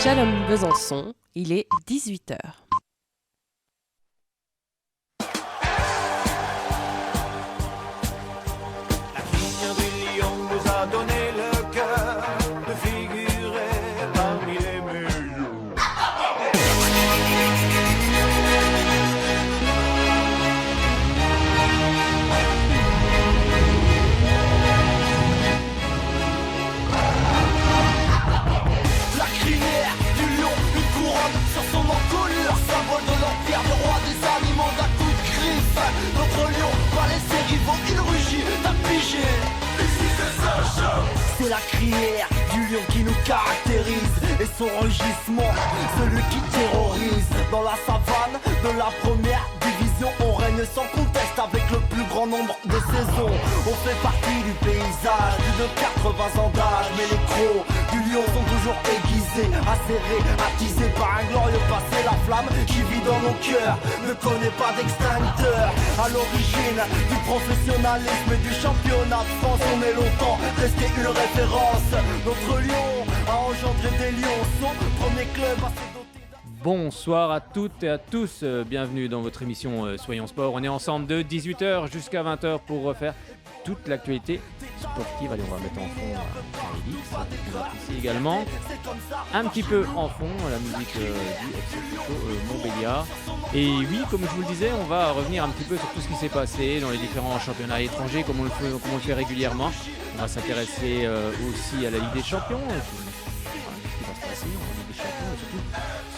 Chalon-Besançon, il est 18h. La fille du lion nous a donné le cœur de figurer parmi les meilleurs. La crinière du lion, une couronne sur son encolure, symbole de l'empire, le roi des animaux d'un coup de griffe. Notre lion va laisser rivaux, il rugit, t'as pigé. Ici c'est Sacha. C'est la crinière du lion qui nous caractérise, et son rugissement, celui qui terrorise. Dans la savane de la première division, on règne sans conteste avec le plus grand nombre de saisons. On fait partie du paysage, plus de 80 ans d'âge, mais les crocs du lion sont toujours aiguisés, acérés, attisés par un glorieux passé. La flamme qui vit dans nos cœurs ne connaît pas d'extincteur. À l'origine du professionnalisme et du championnat de France, on est longtemps resté une référence. Notre lion a engendré des lions, son premier club à se doter d'un... Bonsoir à toutes et à tous, bienvenue dans votre émission Soyons Sport. On est ensemble de 18h jusqu'à 20h pour refaire toute l'actualité sportive. Allez, on va mettre en fond Elix. On va apprécier également un petit peu en fond la musique du FC Sochaux Montbéliard. Et oui, comme je vous le disais, on va revenir un petit peu sur tout ce qui s'est passé dans les différents championnats étrangers, comme on le fait régulièrement. On va s'intéresser aussi à la Ligue des Champions, ce qui va se passer en Ligue des Champions, et surtout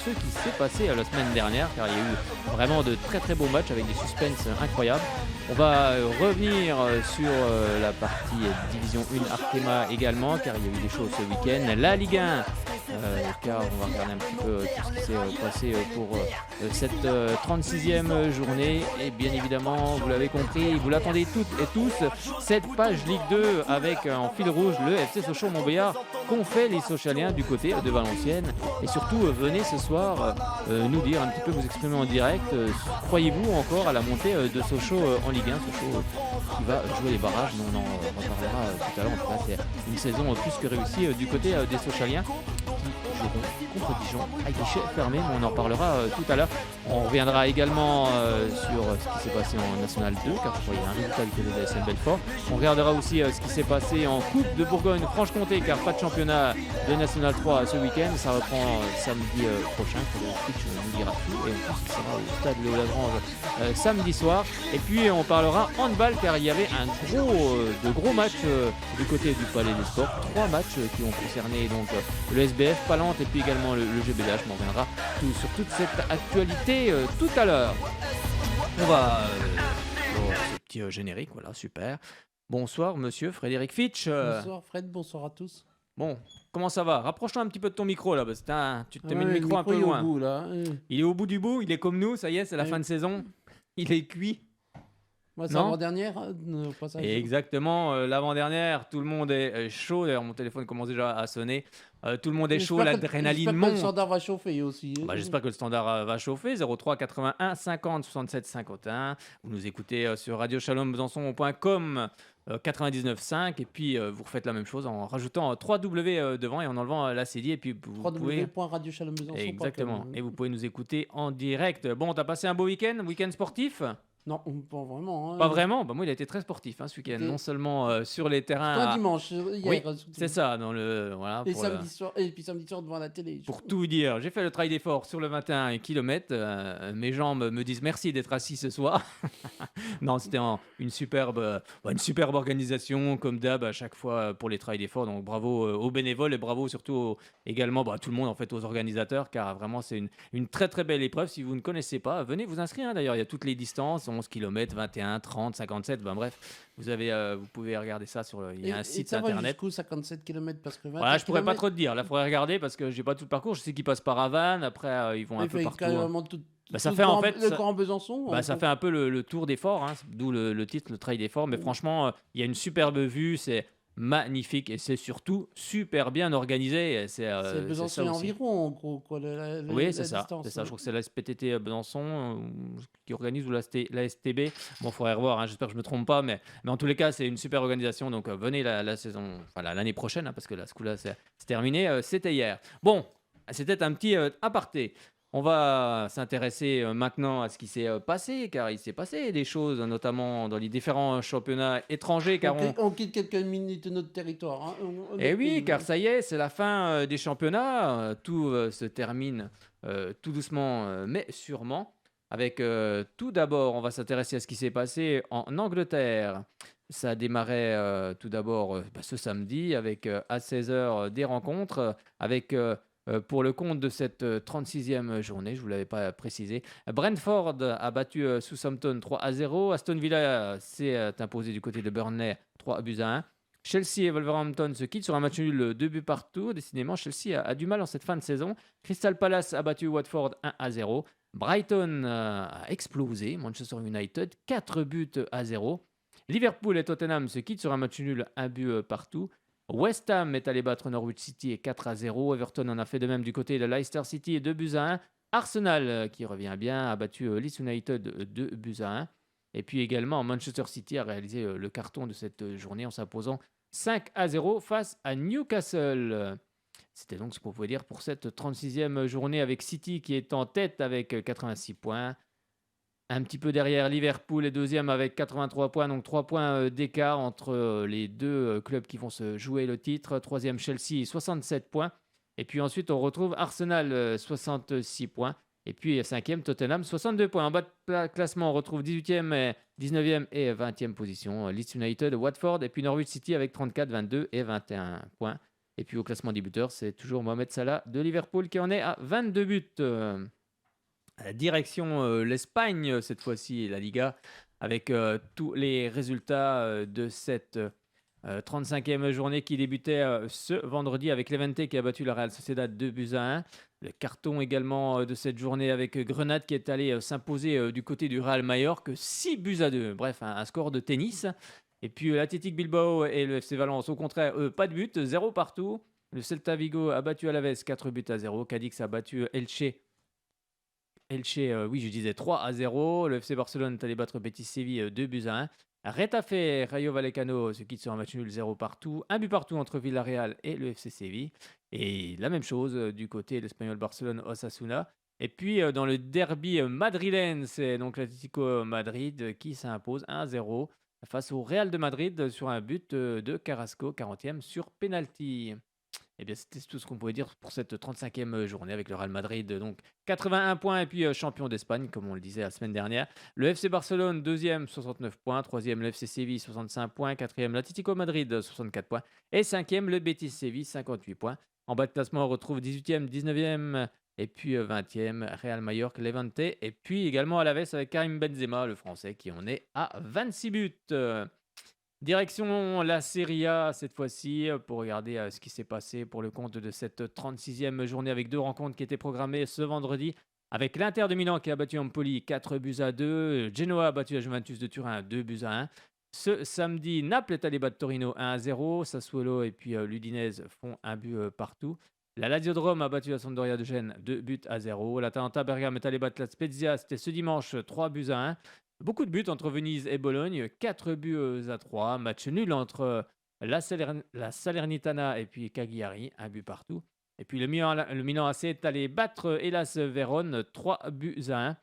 ce qui s'est passé la semaine dernière, car il y a eu vraiment de très très beaux matchs avec des suspens incroyables. On va revenir sur la partie Division 1 Arkema également, car il y a eu des choses ce week-end. La Ligue 1, car on va regarder un petit peu tout ce qui s'est passé pour cette 36e journée. Et bien évidemment, vous l'avez compris, vous l'attendez toutes et tous, cette page Ligue 2 avec en fil rouge le FC Sochaux Montbéliard qu'ont fait les Sochaliens du côté de Valenciennes. Et surtout, venez ce soir nous dire un petit peu, vous exprimer en direct, croyez-vous encore à la montée de Sochaux en Ligue 1, Sochaux qui va jouer les barrages, mais on en reparlera tout à l'heure. En tout cas, c'est une saison plus que réussie du côté des Sochaliens qui joueront contre Dijon à guichet fermé, mais on en reparlera tout à l'heure. On reviendra également sur ce qui s'est passé en National 2, car je crois qu'il y a un résultat du côté de la SM Belfort. On regardera aussi ce qui s'est passé en Coupe de Bourgogne-Franche-Comté, car pas de championnat de National 3 ce week-end. Ça reprend samedi prochain, que le Twitch nous dira tout. Et en plus, il sera au stade Léo Lagrange samedi soir. Et puis, on parlera handball, car il y avait de gros matchs du côté du Palais des Sports. 3 matchs qui ont concerné donc le SBF, Palante et puis également le GBDH. On reviendra sur toute cette actualité tout à l'heure. On va ce petit générique, voilà, super. Bonsoir monsieur Frédéric Fitch. Bonsoir Fred, bonsoir à tous. Bon, comment ça va? Rapproche-toi un petit peu de ton micro là, parce que tu t'es mis le Ouais, micro un peu est loin. au bout, là. Il est au bout du bout, il est comme nous, ça y est, c'est la fin de saison. Il est cuit. Moi, c'est Non. l'avant-dernière. Et exactement, l'avant-dernière, tout le monde est chaud. D'ailleurs, mon téléphone commence déjà à sonner. Tout le monde est chaud, l'adrénaline J'espère que monte. le standard va chauffer aussi. J'espère que le standard va chauffer. 03 81 50 67 51. Vous nous écoutez sur radiochalombesançon.com 99.5 et puis vous refaites la même chose en rajoutant 3W devant et en enlevant la CD et puis vous pouvez... www.radiochalombesançon.com. Exactement. Et vous pouvez nous écouter en direct. Bon, t'as passé un beau week-end sportif? Non, pas vraiment. Pas vraiment. Moi, il a été très sportif ce week-end. Non seulement sur les terrains. C'était un dimanche. Hier, oui, c'est ça. Et samedi soir, et puis samedi soir devant la télé. Pour tout vous dire, j'ai fait le trail d'effort sur le 21 km. Mes jambes me disent merci d'être assis ce soir. Non, c'était une superbe organisation, comme d'hab, à chaque fois pour les trails d'effort. Donc bravo aux bénévoles et bravo surtout également tout le monde, en fait, aux organisateurs, car vraiment, c'est une très très belle épreuve. Si vous ne connaissez pas, venez vous inscrire. D'ailleurs, il y a toutes les distances. 11 km, 21, 30, 57, bref, vous pouvez regarder ça il y a un site internet. Va jusqu'où 57 km parce que 20 voilà, je pourrais pas trop te dire. Là, faudrait regarder parce que j'ai pas tout le parcours. Je sais qu'ils passent par Havane, après ils vont un peu partout. Ça fait en fait le Grand Besançon. Ça fait un peu le tour d'effort, d'où le titre, le trail d'effort. Mais franchement, il y a une superbe vue, c'est magnifique et c'est surtout super bien organisé. C'est Besançon et environ, en gros. Oui, c'est ça. Je crois que c'est la SPTT Besançon qui organise ou la STB. Bon, il faudrait revoir, j'espère que je ne me trompe pas. Mais en tous les cas, c'est une super organisation. Donc, venez la saison, l'année prochaine, parce que là, ce coup-là, c'est terminé. C'était hier. Bon, C'était un petit aparté. On va s'intéresser maintenant à ce qui s'est passé, car il s'est passé des choses, notamment dans les différents championnats étrangers. Car on quitte quelques minutes notre territoire. Eh oui, car ça y est, c'est la fin des championnats. Tout se termine tout doucement, mais sûrement. Avec tout d'abord, on va s'intéresser à ce qui s'est passé en Angleterre. Ça a démarré tout d'abord ce samedi avec à 16h des rencontres avec pour le compte de cette 36e journée, je ne vous l'avais pas précisé. Brentford a battu Southampton 3-0. Aston Villa s'est imposé du côté de Burnley 3-1. Chelsea et Wolverhampton se quittent sur un match nul 2 buts partout. Décidément, Chelsea a du mal en cette fin de saison. Crystal Palace a battu Watford 1-0. Brighton a explosé Manchester United 4-0. Liverpool et Tottenham se quittent sur un match nul 1 but partout. West Ham est allé battre Norwich City 4-0. Everton en a fait de même du côté de Leicester City 2-1. Arsenal, qui revient bien, a battu Leeds United 2-1. Et puis également, Manchester City a réalisé le carton de cette journée en s'imposant 5-0 face à Newcastle. C'était donc ce qu'on pouvait dire pour cette 36e journée avec City qui est en tête avec 86 points. Un petit peu derrière, Liverpool est deuxième avec 83 points, donc 3 points d'écart entre les deux clubs qui vont se jouer le titre. Troisième, Chelsea, 67 points. Et puis ensuite, on retrouve Arsenal, 66 points. Et puis cinquième, Tottenham, 62 points. En bas de classement, on retrouve 18e, 19e et 20e position. Leeds United, Watford et puis Norwich City avec 34, 22 et 21 points. Et puis au classement des buteurs, c'est toujours Mohamed Salah de Liverpool qui en est à 22 buts. Direction l'Espagne, cette fois-ci, la Liga, avec tous les résultats de cette 35e journée qui débutait ce vendredi avec Levante qui a battu la Real Sociedad 2-1. Le carton également de cette journée avec Grenade qui est allé s'imposer du côté du Real Mallorca 6-2. Bref, un score de tennis. Et puis l'Athletic Bilbao et le FC Valence, au contraire, pas de but, 0 partout. Le Celta Vigo a battu Alaves 4-0. Cadix a battu Elche, oui, je disais 3-0. Le FC Barcelone est allé battre Betis Séville 2-1. Retafe et Rayo Vallecano se quittent sur un match nul 0 partout. Un but partout entre Villarreal et le FC Séville. Et la même chose du côté de l'Espagnol Barcelone Osasuna. Et puis dans le derby madrilène, c'est donc l'Atlético Madrid qui s'impose 1-0 face au Real de Madrid sur un but de Carrasco, 40e sur penalty. Eh bien, c'était tout ce qu'on pouvait dire pour cette 35e journée avec le Real Madrid. Donc, 81 points et puis champion d'Espagne, comme on le disait la semaine dernière. Le FC Barcelone, deuxième, 69 points. Troisième, le FC Séville, 65 points. Quatrième, l'Atlético Madrid, 64 points. Et cinquième, le Betis Séville, 58 points. En bas de classement, on retrouve 18e, 19e et puis 20e, Real Mallorca, Levante. Et puis également Alaves avec Karim Benzema, le Français, qui en est à 26 buts. Direction la Serie A cette fois-ci pour regarder ce qui s'est passé pour le compte de cette 36e journée avec deux rencontres qui étaient programmées ce vendredi avec l'Inter de Milan qui a battu Empoli 4-2. Genoa a battu la Juventus de Turin 2-1. Ce samedi, Naples est allé battre Torino 1-0. Sassuolo et puis l'Udinese font un but partout. La Lazio de Rome a battu la Sampdoria de Gênes 2-0. L'Atalanta Bergame est allé battre la Spezia, c'était ce dimanche 3-1. Beaucoup de buts entre Venise et Bologne, 4-3. Match nul entre la Salernitana et puis Cagliari, un but partout. Et puis le Milan AC est allé battre Hellas Vérone 3-1.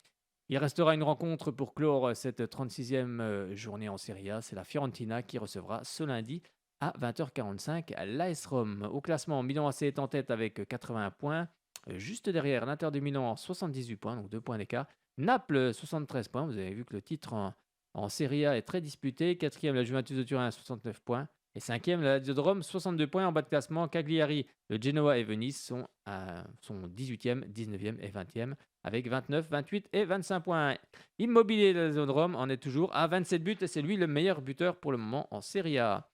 Il restera une rencontre pour clore cette 36e journée en Serie A. C'est la Fiorentina qui recevra ce lundi à 20h45 à l'AS Rome. Au classement, Milan AC est en tête avec 80 points. Juste derrière, l'Inter de Milan 78 points, donc 2 points d'écart. Naples, 73 points. Vous avez vu que le titre en Serie A est très disputé. Quatrième, la Juventus de Turin, 69 points. Et cinquième, la Lazio de Rome, 62 points. En bas de classement, Cagliari, le Genoa et Venise sont 18e, 19e et 20e avec 29, 28 et 25 points. Immobilier de la Lazio de Rome en est toujours à 27 buts et c'est lui le meilleur buteur pour le moment en Serie A.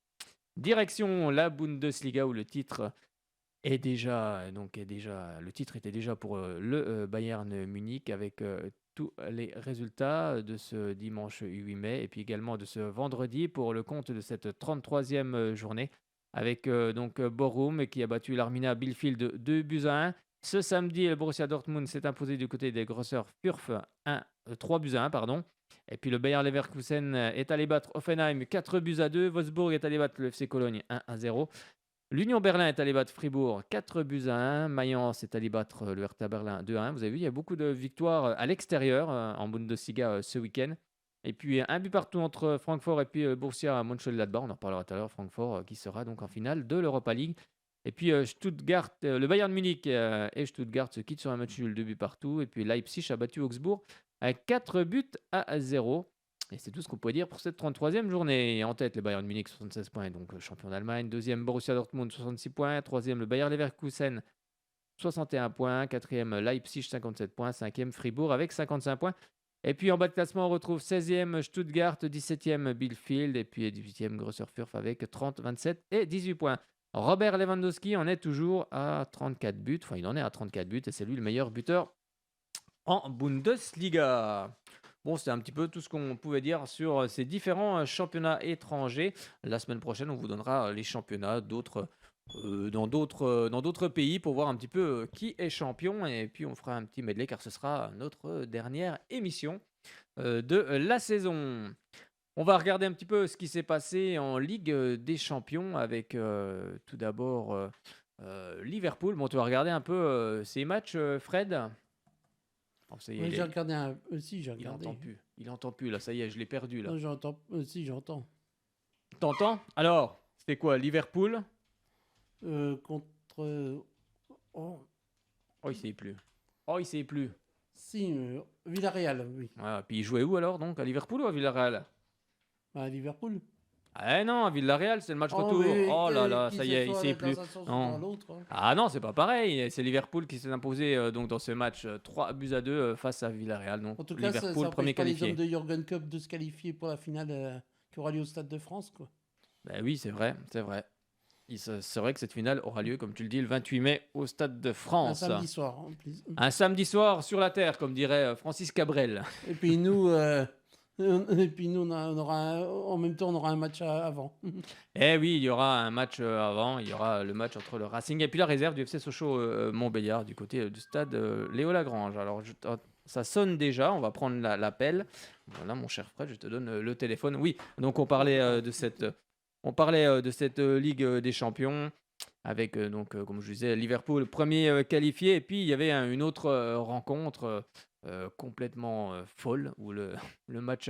Direction la Bundesliga où le titre le titre était déjà pour le Bayern Munich avec tous les résultats de ce dimanche 8 mai et puis également de ce vendredi pour le compte de cette 33e journée avec Bochum qui a battu l'Arminia Bielefeld 2-1. Ce samedi, le Borussia Dortmund s'est imposé du côté des Grosser Fürth 3-1. Et puis le Bayer Leverkusen est allé battre Hoffenheim 4-2. Wolfsburg est allé battre le FC Cologne 1-0. L'Union Berlin est allé battre Fribourg 4-1. Mayence est allé battre le Hertha Berlin 2-1. Vous avez vu, il y a beaucoup de victoires à l'extérieur en Bundesliga ce week-end. Et puis un but partout entre Francfort et puis Borussia Mönchengladbach. On en reparlera tout à l'heure. Francfort qui sera donc en finale de l'Europa League. Et puis Stuttgart, le Bayern Munich et Stuttgart se quittent sur un match nul, 2 buts partout. Et puis Leipzig a battu Augsbourg avec 4-0. Et c'est tout ce qu'on peut dire pour cette 33e journée. Et en tête, le Bayern Munich, 76 points, donc champion d'Allemagne. Deuxième, Borussia Dortmund, 66 points. Troisième, le Bayer Leverkusen, 61 points. Quatrième, Leipzig, 57 points. Cinquième, Fribourg avec 55 points. Et puis en bas de classement, on retrouve 16e, Stuttgart, 17e, Bielefeld. Et puis 18e, Greuther Fürth avec 30, 27 et 18 points. Robert Lewandowski en est toujours à 34 buts. Enfin, il en est à 34 buts et c'est lui le meilleur buteur en Bundesliga. Bon, c'était un petit peu tout ce qu'on pouvait dire sur ces différents championnats étrangers. La semaine prochaine, on vous donnera les championnats dans d'autres pays pour voir un petit peu qui est champion. Et puis, on fera un petit medley car ce sera notre dernière émission de la saison. On va regarder un petit peu ce qui s'est passé en Ligue des Champions avec tout d'abord Liverpool. Bon, tu vas regarder un peu ces matchs, Fred. Oh, ça y est, Oui, j'ai regardé un. Si, j'ai il regardé. entend plus. Il entend plus, là. Ça y est, je l'ai perdu, là. Non, j'entends. Si, j'entends. T'entends? Alors, c'était quoi? Liverpool? Contre. Oh, Oh, il sait plus. Oh, il sait plus. si, Villarreal, oui. Ouais, puis il jouait où alors, donc? À Liverpool ou à Villarreal? À Liverpool. Ah non, à Villarreal, c'est le match retour. oui, Oh là là, qui ça y est, il soit sait dans plus. un sens ou Non. dans l'autre, hein. Ah non, c'est pas pareil. C'est Liverpool qui s'est imposé donc dans ce match 3-2 face à Villarreal. Donc En tout cas, Liverpool, ça premier empêche pas les qualifié. hommes de Jürgen Klopp de se qualifier pour la finale qui aura lieu au Stade de France, quoi. Ben oui, c'est vrai, c'est vrai. C'est vrai que cette finale aura lieu, comme tu le dis, le 28 mai au Stade de Un France. samedi soir, en plus. Un samedi soir sur la terre, comme dirait Francis Cabrel. Et puis nous, en même temps, on aura un match avant. Eh oui, il y aura un match avant, il y aura le match entre le Racing et puis la réserve du FC Sochaux Montbéliard du côté du stade Léo Lagrange. Alors ça sonne déjà, on va prendre l'appel. Voilà mon cher Fred, je te donne le téléphone. Oui, donc on parlait de cette Ligue des Champions avec comme je disais Liverpool premier qualifié et puis il y avait une autre rencontre complètement folle où le match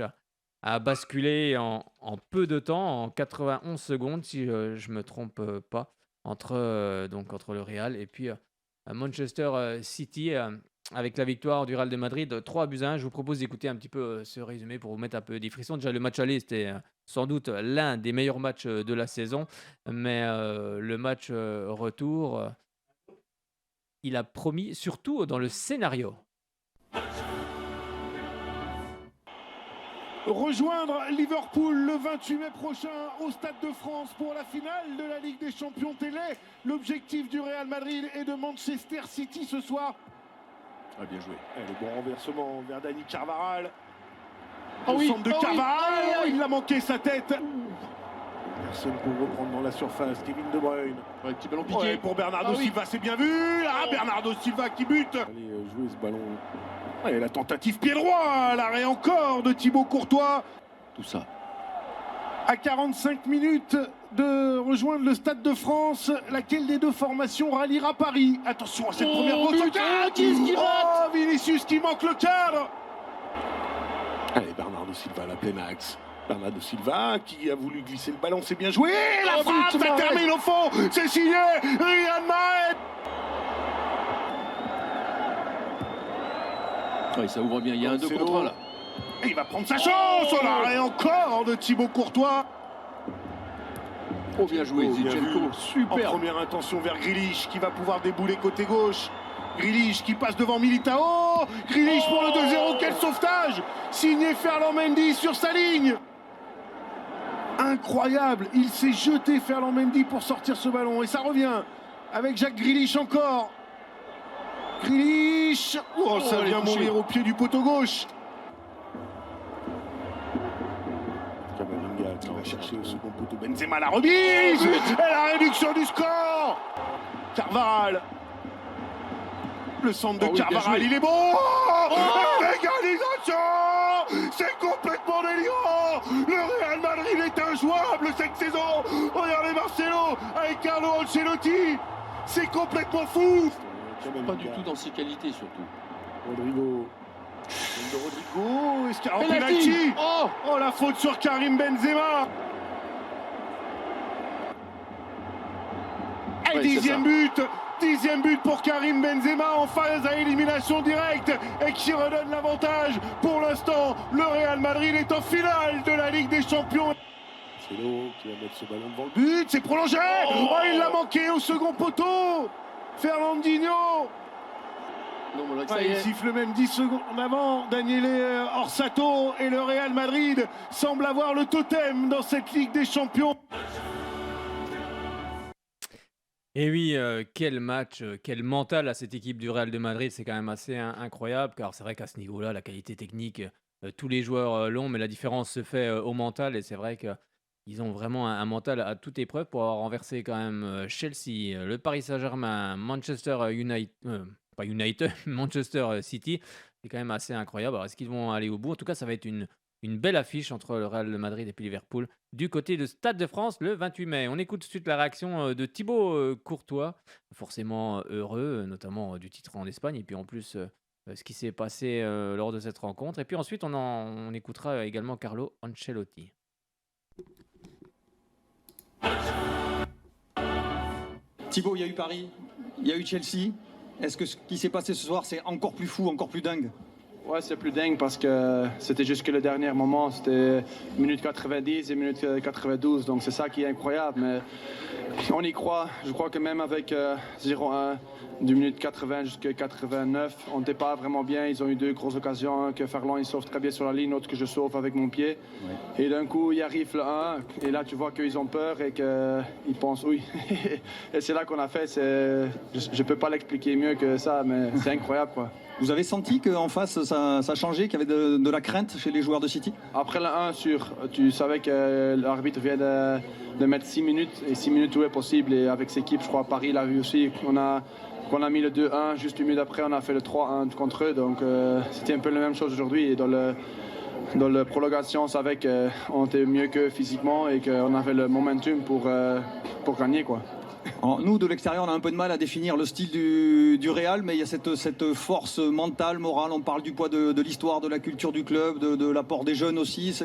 a basculé en peu de temps, en 91 secondes si je me trompe pas, entre le Real et puis Manchester City avec la victoire du Real de Madrid 3-1. Je vous propose d'écouter un petit peu ce résumé pour vous mettre un peu des frissons. Déjà le match aller c'était sans doute l'un des meilleurs matchs de la saison, mais le match retour il a promis, surtout dans le scénario. Rejoindre Liverpool le 28 mai prochain au Stade de France pour la finale de la Ligue des Champions télé. L'objectif du Real Madrid et de Manchester City ce soir. Ah, bien joué. Le bon renversement vers Dani Carvajal. Au centre de Carvajal, il a manqué sa tête. Personne pour reprendre dans la surface. Kevin De Bruyne. Petit ballon piqué pour Bernardo Silva, c'est bien vu. Bernardo Silva qui bute. Allez, jouer ce ballon. Et la tentative pied droit, l'arrêt encore de Thibaut Courtois. Tout ça. À 45 minutes de rejoindre le Stade de France, laquelle des deux formations ralliera Paris? Attention à cette première contre-attaque. Vinicius qui manque le cadre. Allez, Bernardo Silva, la pleine axe. Bernardo Silva qui a voulu glisser le ballon, c'est bien joué. La frappe, ça termine au fond. C'est signé Riyad Mahrez. Oui, ça ouvre bien, il y a un 2 contre 1 là. Et il va prendre sa chance. L'arrêt encore de Thibaut Courtois. Oh, bien joué, Zinchenko, super. En première intention vers Grealish qui va pouvoir débouler côté gauche. Grealish qui passe devant Militao. Grealish pour le 2-0, quel sauvetage. Signé Ferland Mendy sur sa ligne. Incroyable, il s'est jeté Ferland Mendy pour sortir ce ballon. Et ça revient avec Jack Grealish encore. Grealish, ça vient mourir au pied du poteau gauche. Camavinga qui va chercher au second poteau. Benzema la remise et la réduction du score. Carvajal. Le centre de Carvajal, il est bon. L'égalisation, c'est complètement délirant. Le Real Madrid est injouable. incroyable cette saison. Regardez Marcelo avec Carlo Ancelotti. C'est complètement fou. Pas du tout dans ses qualités, surtout. Rodrigo, est-ce qu'il y a un penalty? Oh, la faute sur Karim Benzema. Et Ouais, dixième but pour Karim Benzema en phase à élimination directe et qui redonne l'avantage. Pour l'instant, le Real Madrid est en finale de la Ligue des Champions. Marcelo qui va mettre ce ballon devant le but, c'est prolongé. Oh, il l'a manqué au second poteau. Fernandinho. Non, voilà, ça Ouais, y il est. siffle même 10 secondes avant. Daniele Orsato et le Real Madrid semblent avoir le totem dans cette Ligue des Champions. Et oui, quel match, quel mental à cette équipe du Real de Madrid, c'est quand même assez incroyable, car c'est vrai qu'à ce niveau-là, la qualité technique, tous les joueurs l'ont, mais la différence se fait au mental, et c'est vrai qu'ils ont vraiment un mental à toute épreuve pour avoir renversé quand même Chelsea, le Paris Saint-Germain, Manchester United, pas United, Manchester City, c'est quand même assez incroyable. Alors est-ce qu'ils vont aller au bout? En tout cas, ça va être une belle affiche entre le Real de Madrid et puis Liverpool du côté de Stade de France le 28 mai. On écoute tout de suite la réaction de Thibaut Courtois, forcément heureux, notamment du titre en Espagne, et puis en plus ce qui s'est passé lors de cette rencontre. Et puis ensuite, on écoutera également Carlo Ancelotti. Thibaut, il y a eu Paris, il y a eu Chelsea. Est-ce que ce qui s'est passé ce soir, c'est encore plus fou, encore plus dingue? Ouais, c'est plus dingue parce que c'était jusque le dernier moment. C'était minute 90 et minute 92. Donc c'est ça qui est incroyable. Mais on y croit. Je crois que même avec 0-1 du minute 80 jusqu'à 89, on n'était pas vraiment bien. Ils ont eu deux grosses occasions. Un que Ferland il sauve très bien sur la ligne, l'autre que je sauve avec mon pied. Ouais. Et d'un coup, il arrive le 1. Et là, tu vois qu'ils ont peur et qu'ils pensent oui. Et c'est là qu'on a fait. Je ne peux pas l'expliquer mieux que ça, mais c'est incroyable, quoi. Vous avez senti qu'en face, ça changeait, qu'il y avait de la crainte chez les joueurs de City? Après le 1, tu savais que l'arbitre vient de mettre 6 minutes. Et 6 minutes, tout est possible. Et avec cette équipe, je crois, Paris l'a vu aussi. On a mis le 2-1, juste une minute après, on a fait le 3-1 contre eux. Donc c'était un peu la même chose aujourd'hui. Et dans la prolongation, on savait qu'on était mieux qu'eux physiquement et qu'on avait le momentum pour gagner, quoi. Alors, nous, de l'extérieur, on a un peu de mal à définir le style du Real, mais il y a cette force mentale, morale. On parle du poids de l'histoire, de la culture du club, de l'apport des jeunes aussi.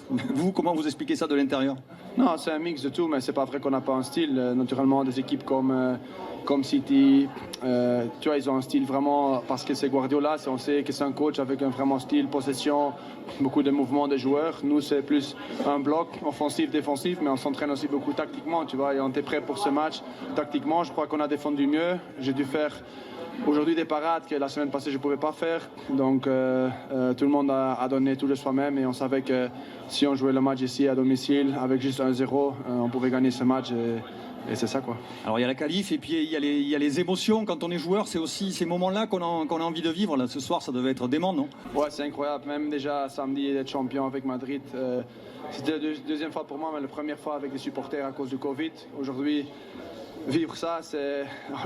Vous, comment vous expliquez ça de l'intérieur? Non, c'est un mix de tout, mais c'est pas vrai qu'on n'a pas un style. Naturellement, des équipes comme City, tu vois, ils ont un style vraiment, parce que c'est Guardiola, on sait que c'est un coach avec un vraiment style, possession, beaucoup de mouvements des joueurs. Nous, c'est plus un bloc offensif, défensif, mais on s'entraîne aussi beaucoup tactiquement, tu vois, et on était prêt pour ce match. Tactiquement, je crois qu'on a défendu mieux. J'ai dû faire aujourd'hui des parades que la semaine passée je ne pouvais pas faire. Donc tout le monde a donné tout de soi-même et on savait que si on jouait le match ici à domicile avec juste 1-0, on pouvait gagner ce match. Et c'est ça, quoi. Alors il y a la qualif et puis il y a les émotions quand on est joueur. C'est aussi ces moments-là qu'on a envie de vivre. Là, ce soir, ça devait être dément, non? Ouais, c'est incroyable. Même déjà samedi d'être champion avec Madrid. C'était la deuxième fois pour moi, mais la première fois avec des supporters à cause du Covid. Aujourd'hui, vivre ça,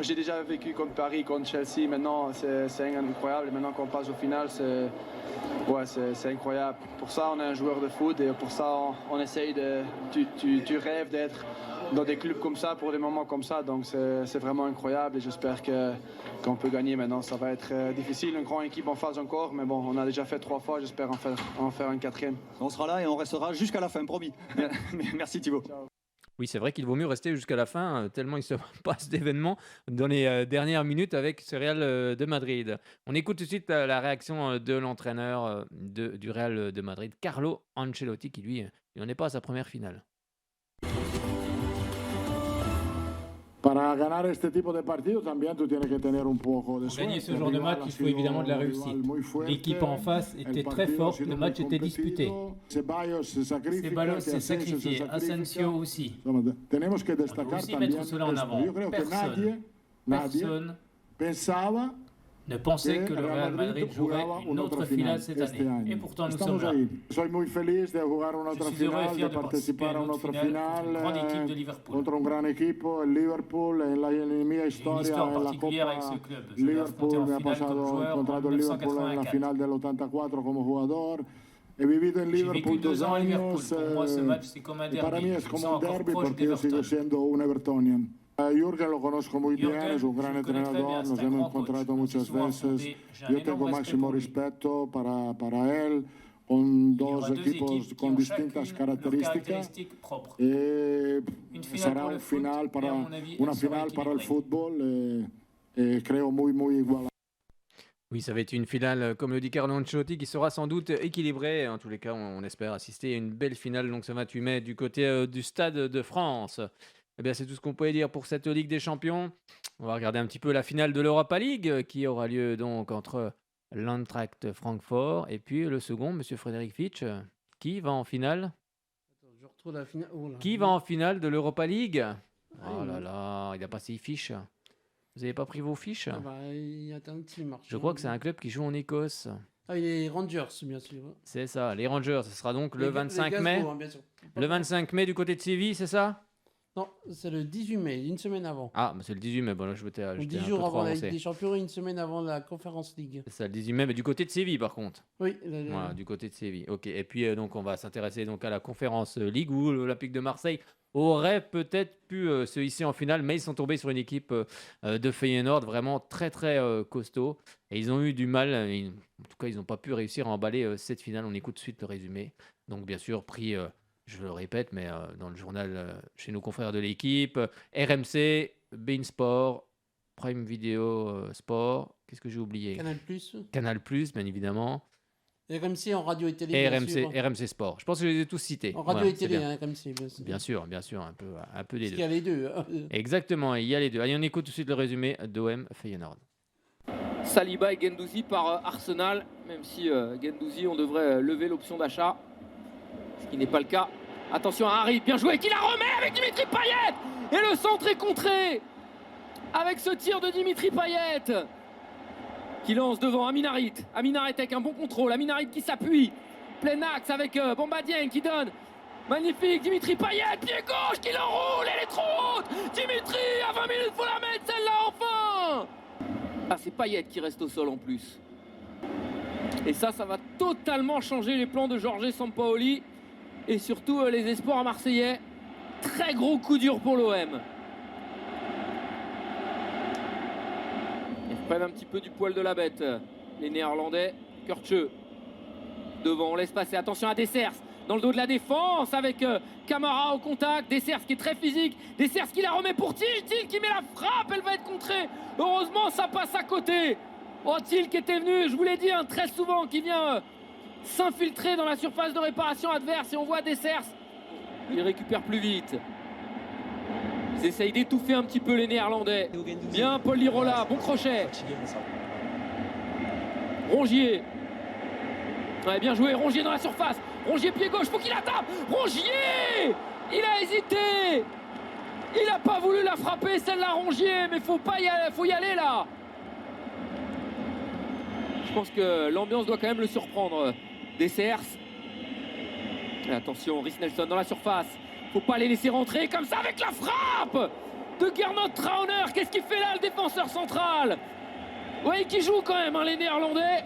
j'ai déjà vécu contre Paris, contre Chelsea. Maintenant, c'est incroyable. Et maintenant qu'on passe au final, c'est incroyable. Pour ça, on est un joueur de foot et pour ça, on essaye de... Tu rêves d'être dans des clubs comme ça, pour des moments comme ça. Donc c'est vraiment incroyable et j'espère qu'on peut gagner maintenant. Ça va être difficile, une grande équipe en phase encore, mais bon, on a déjà fait 3 fois, j'espère en faire un 4e. On sera là et on restera jusqu'à la fin, promis. Merci Thibaut. Ciao. Oui, c'est vrai qu'il vaut mieux rester jusqu'à la fin, tellement il se passe d'événements dans les dernières minutes avec ce Real de Madrid. On écoute tout de suite la réaction de l'entraîneur du Real de Madrid, Carlo Ancelotti, qui lui n'en est pas à sa première finale. Para ganar este tipo de partido también tú tienes que tener un poco de Pour gagner suerte. ce genre de match, il faut évidemment de la réussite. L'équipe en face était très forte, le match était disputé. Ceballos s'est s'est sacrifié, Asensio aussi. Tenemos que On doit destacar aussi también mettre cela en esto. avant. Yo creo que nadie Personne pensaba ne pensait que que le Real Madrid jouerait une autre finale cette année. Et pourtant, nous sommes là. Soy muy feliz de jugar una otra Je suis heureux et final, fier de de participer participar à a une una autre otra finale final contre une grande équipe de Liverpool. contra un gran equipo, el Liverpool, en la mia Une historia histoire en la particulière avec Copa ce club. Je l'ai affronté Liverpool, en me ha finale comme pasado joueur en encontrado el Liverpool en la 1984. final del 84 como jugador. He vivido en J'ai Liverpool vécu 2 2 ans à Liverpool. años. Pour moi, ce match, c'est comme un Y para derby. mí es Je me como sens un encore derby proche porque yo sigo d'Everton. siendo un Evertonian. Jürgen lo conozco muy bien, Jürgen, es un gran je le connais très bien, entrenador, c'est nos un hemos grand coach. encontrado On s'est muchas souvent veces. affrontés. J'ai un Yo tengo énorme respect máximo pour lui. respeto para él, con Il y dos aura 2 equipos équipes qui con ont distintas chacune leurs características. caractéristiques propres. Une finale Será pour un le foot, final et à para, mon avis, una elle sera final para el équilibrée. fútbol, creo muy igual. Oui, ça va être une finale, comme le dit Carlo Ancelotti, qui sera sans doute équilibrée. En tous les cas, on espère assister à une belle finale, donc ce 28 mai, du côté du Stade de France. Eh bien, c'est tout ce qu'on pouvait dire pour cette Ligue des Champions. On va regarder un petit peu la finale de l'Europa League, qui aura lieu donc entre l'Eintracht Francfort et puis le second, Monsieur Frédéric Fitch. Qui va en finale? Je retrouve la finale. Oh là. Qui va en finale de l'Europa League? Oh là ouais. là, il n'a pas ses fiches. Vous n'avez pas pris vos fiches? Ah bah, il y a un petit marché. Je crois que c'est un club qui joue en Écosse. Ah, il est Rangers, bien sûr. C'est ça, les Rangers. Ce sera donc le Les 25 Glasgow, mai. hein, bien sûr. Le 25 mai du côté de Séville, c'est ça? Non, c'est le 18 mai, une semaine avant. Ah, bah c'est le 18 mai. Bon, là, je m'étais un 10 peu jours trop avant la Ligue avancé. des Champions et une semaine avant la Conference League. C'est ça, le 18 mai, mais du côté de Séville, par contre. Oui. Voilà, du côté de Séville. Ok. Et puis, donc, on va s'intéresser donc à la Conférence League où l'Olympique de Marseille aurait peut-être pu se hisser en finale, mais ils sont tombés sur une équipe de Feyenoord vraiment très costaud. Et ils ont eu du mal. En tout cas, ils n'ont pas pu réussir à emballer cette finale. On écoute tout de suite le résumé. Donc, bien sûr, pris, je le répète, mais dans le journal chez nos confrères de l'équipe, RMC, beIN Sport, Prime Video Sport. Qu'est-ce que j'ai oublié? Canal+, bien évidemment. RMC en radio et télé. Et bien sûr. RMC Sport. Je pense que je les ai tous cités. En radio Voilà, et télé, c'est bien. hein, RMC. Bien sûr, un peu des Parce deux. qu'il y a les deux. Exactement, il y a les deux. Allez, on écoute tout de suite le résumé d'OM Feyenoord. Saliba et Guendouzi par Arsenal, même si Guendouzi, on devrait lever l'option d'achat, ce qui n'est pas le cas. Attention à Harry, bien joué, qui la remet avec Dimitri Payet. Et le centre est contré avec ce tir de Dimitri Payet qui lance devant Aminarit. Aminarit avec un bon contrôle, Aminarit qui s'appuie, plein axe avec Bamba Dieng qui donne. Magnifique, Dimitri Payet, pied gauche qui l'enroule, elle est trop haute. Dimitri, à 20 minutes, faut la mettre celle-là enfin. Ah, c'est Payet qui reste au sol en plus. Et ça va totalement changer les plans de Jorge Sampaoli et surtout les espoirs marseillais. Très gros coup dur pour l'OM. Ils reprennent un petit peu du poil de la bête, les Néerlandais. Kurtje devant, on laisse passer. Attention à Dessers dans le dos de la défense avec Camara au contact. Dessers qui est très physique. Dessers qui la remet pour Thiel. Thiel qui met la frappe, elle va être contrée. Heureusement, ça passe à côté. Oh, Thiel qui était venu, je vous l'ai dit, très souvent, qui vient s'infiltrer dans la surface de réparation adverse. Et on voit Dessers, il récupère plus vite. Ils essayent d'étouffer un petit peu les Néerlandais. Bien, Paul Lirola, bon crochet. Rongier. Ouais, bien joué, Rongier dans la surface. Rongier pied gauche, faut qu'il la tape. Rongier, il a hésité. Il n'a pas voulu la frapper, celle-là, Rongier, mais faut y aller là. Je pense que l'ambiance doit quand même le surprendre. Dessers. Et attention, Rhys Nelson dans la surface. Faut pas les laisser rentrer comme ça avec la frappe de Gernot Trauner. Qu'est-ce qu'il fait là, le défenseur central? Oui, qui joue quand même, hein, les Néerlandais.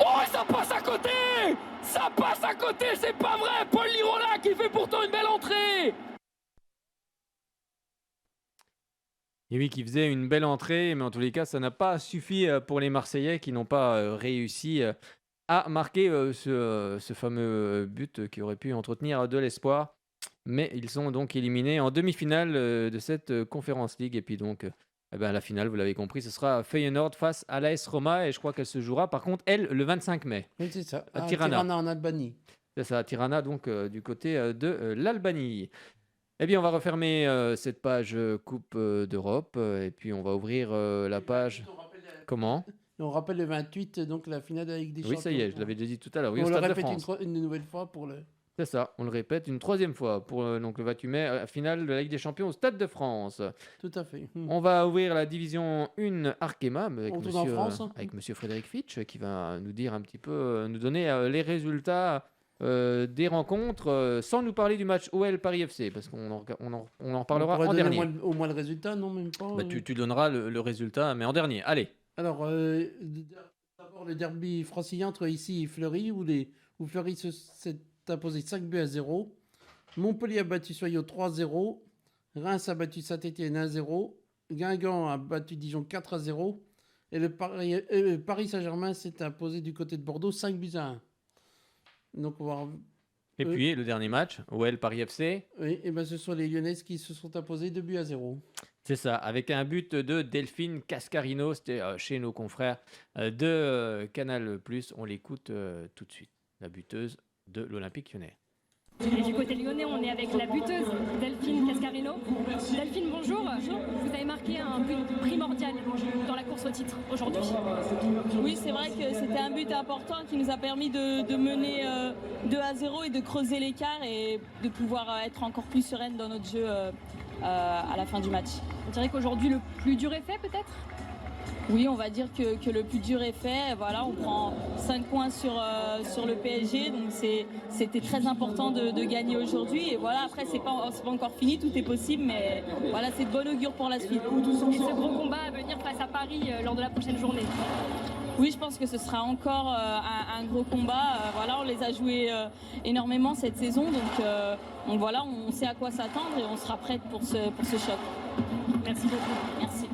Oh, ça passe à côté! Ça passe à côté, c'est pas vrai! Paul Lirola qui fait pourtant une belle entrée! Et oui, qui faisait une belle entrée, mais en tous les cas, ça n'a pas suffi pour les Marseillais qui n'ont pas réussi à marquer ce fameux but qui aurait pu entretenir de l'espoir. Mais ils sont donc éliminés en demi-finale de cette Conference League. Et puis donc, la finale, vous l'avez compris, ce sera Feyenoord face à l'AS Roma. Et je crois qu'elle se jouera, par contre, elle, le 25 mai. Oui, c'est ça. À Tirana. Tirana en Albanie. C'est ça, à Tirana, donc du côté de l'Albanie. Eh bien, on va refermer cette page Coupe d'Europe et puis on va ouvrir la page... Comment? On rappelle le 28, donc la finale de la Ligue des Champions. Oui, ça y est, je l'avais déjà dit tout à l'heure. Oui, on au le Stade de répète France. une nouvelle fois pour le... C'est ça, on le répète une troisième fois pour donc, le 28 mai, finale de la Ligue des Champions au Stade de France. Tout à fait. On va ouvrir la division 1 Arkema avec On tourne en France. monsieur Frédéric Fitch qui va nous dire un petit peu, nous donner les résultats des rencontres sans nous parler du match OL Paris FC, parce qu'on en parlera en dernier. Au moins le résultat, non, même pas. Tu donneras le résultat, mais en dernier. Allez. Alors, d'abord le derby francilien entre ici et Fleury, où Fleury s'est imposé 5-0. Montpellier a battu Soyaux 3-0. Reims a battu Saint-Étienne 1-0. Guingamp a battu Dijon 4-0. Et le Paris Saint-Germain s'est imposé du côté de Bordeaux 5-1. Donc, on va voir. Et puis, le dernier match, OL Paris FC. Oui, et ben ce sont les Lyonnais qui se sont imposés 2-0. C'est ça, avec un but de Delphine Cascarino, c'était chez nos confrères de Canal+. On l'écoute tout de suite, la buteuse de l'Olympique Lyonnais. Et du côté lyonnais, on est avec la buteuse Delphine Cascarino. Delphine, bonjour. Vous avez marqué un but primordial dans la course au titre aujourd'hui. Oui, c'est vrai que c'était un but important qui nous a permis de mener 2-0 et de creuser l'écart et de pouvoir être encore plus sereine dans notre jeu à la fin du match. On dirait qu'aujourd'hui, le plus dur est fait peut-être ? Oui, on va dire que le plus dur est fait. Voilà, on prend 5 points sur le PSG, donc c'était très important de gagner aujourd'hui. Et voilà, après c'est pas encore fini, tout est possible, mais voilà, c'est de bon augure pour la suite. Et ce gros combat à venir face à Paris lors de la prochaine journée. Oui, je pense que ce sera encore un gros combat. Voilà, on les a joués énormément cette saison, donc voilà, on sait à quoi s'attendre et on sera prête pour ce choc. Merci beaucoup. Merci.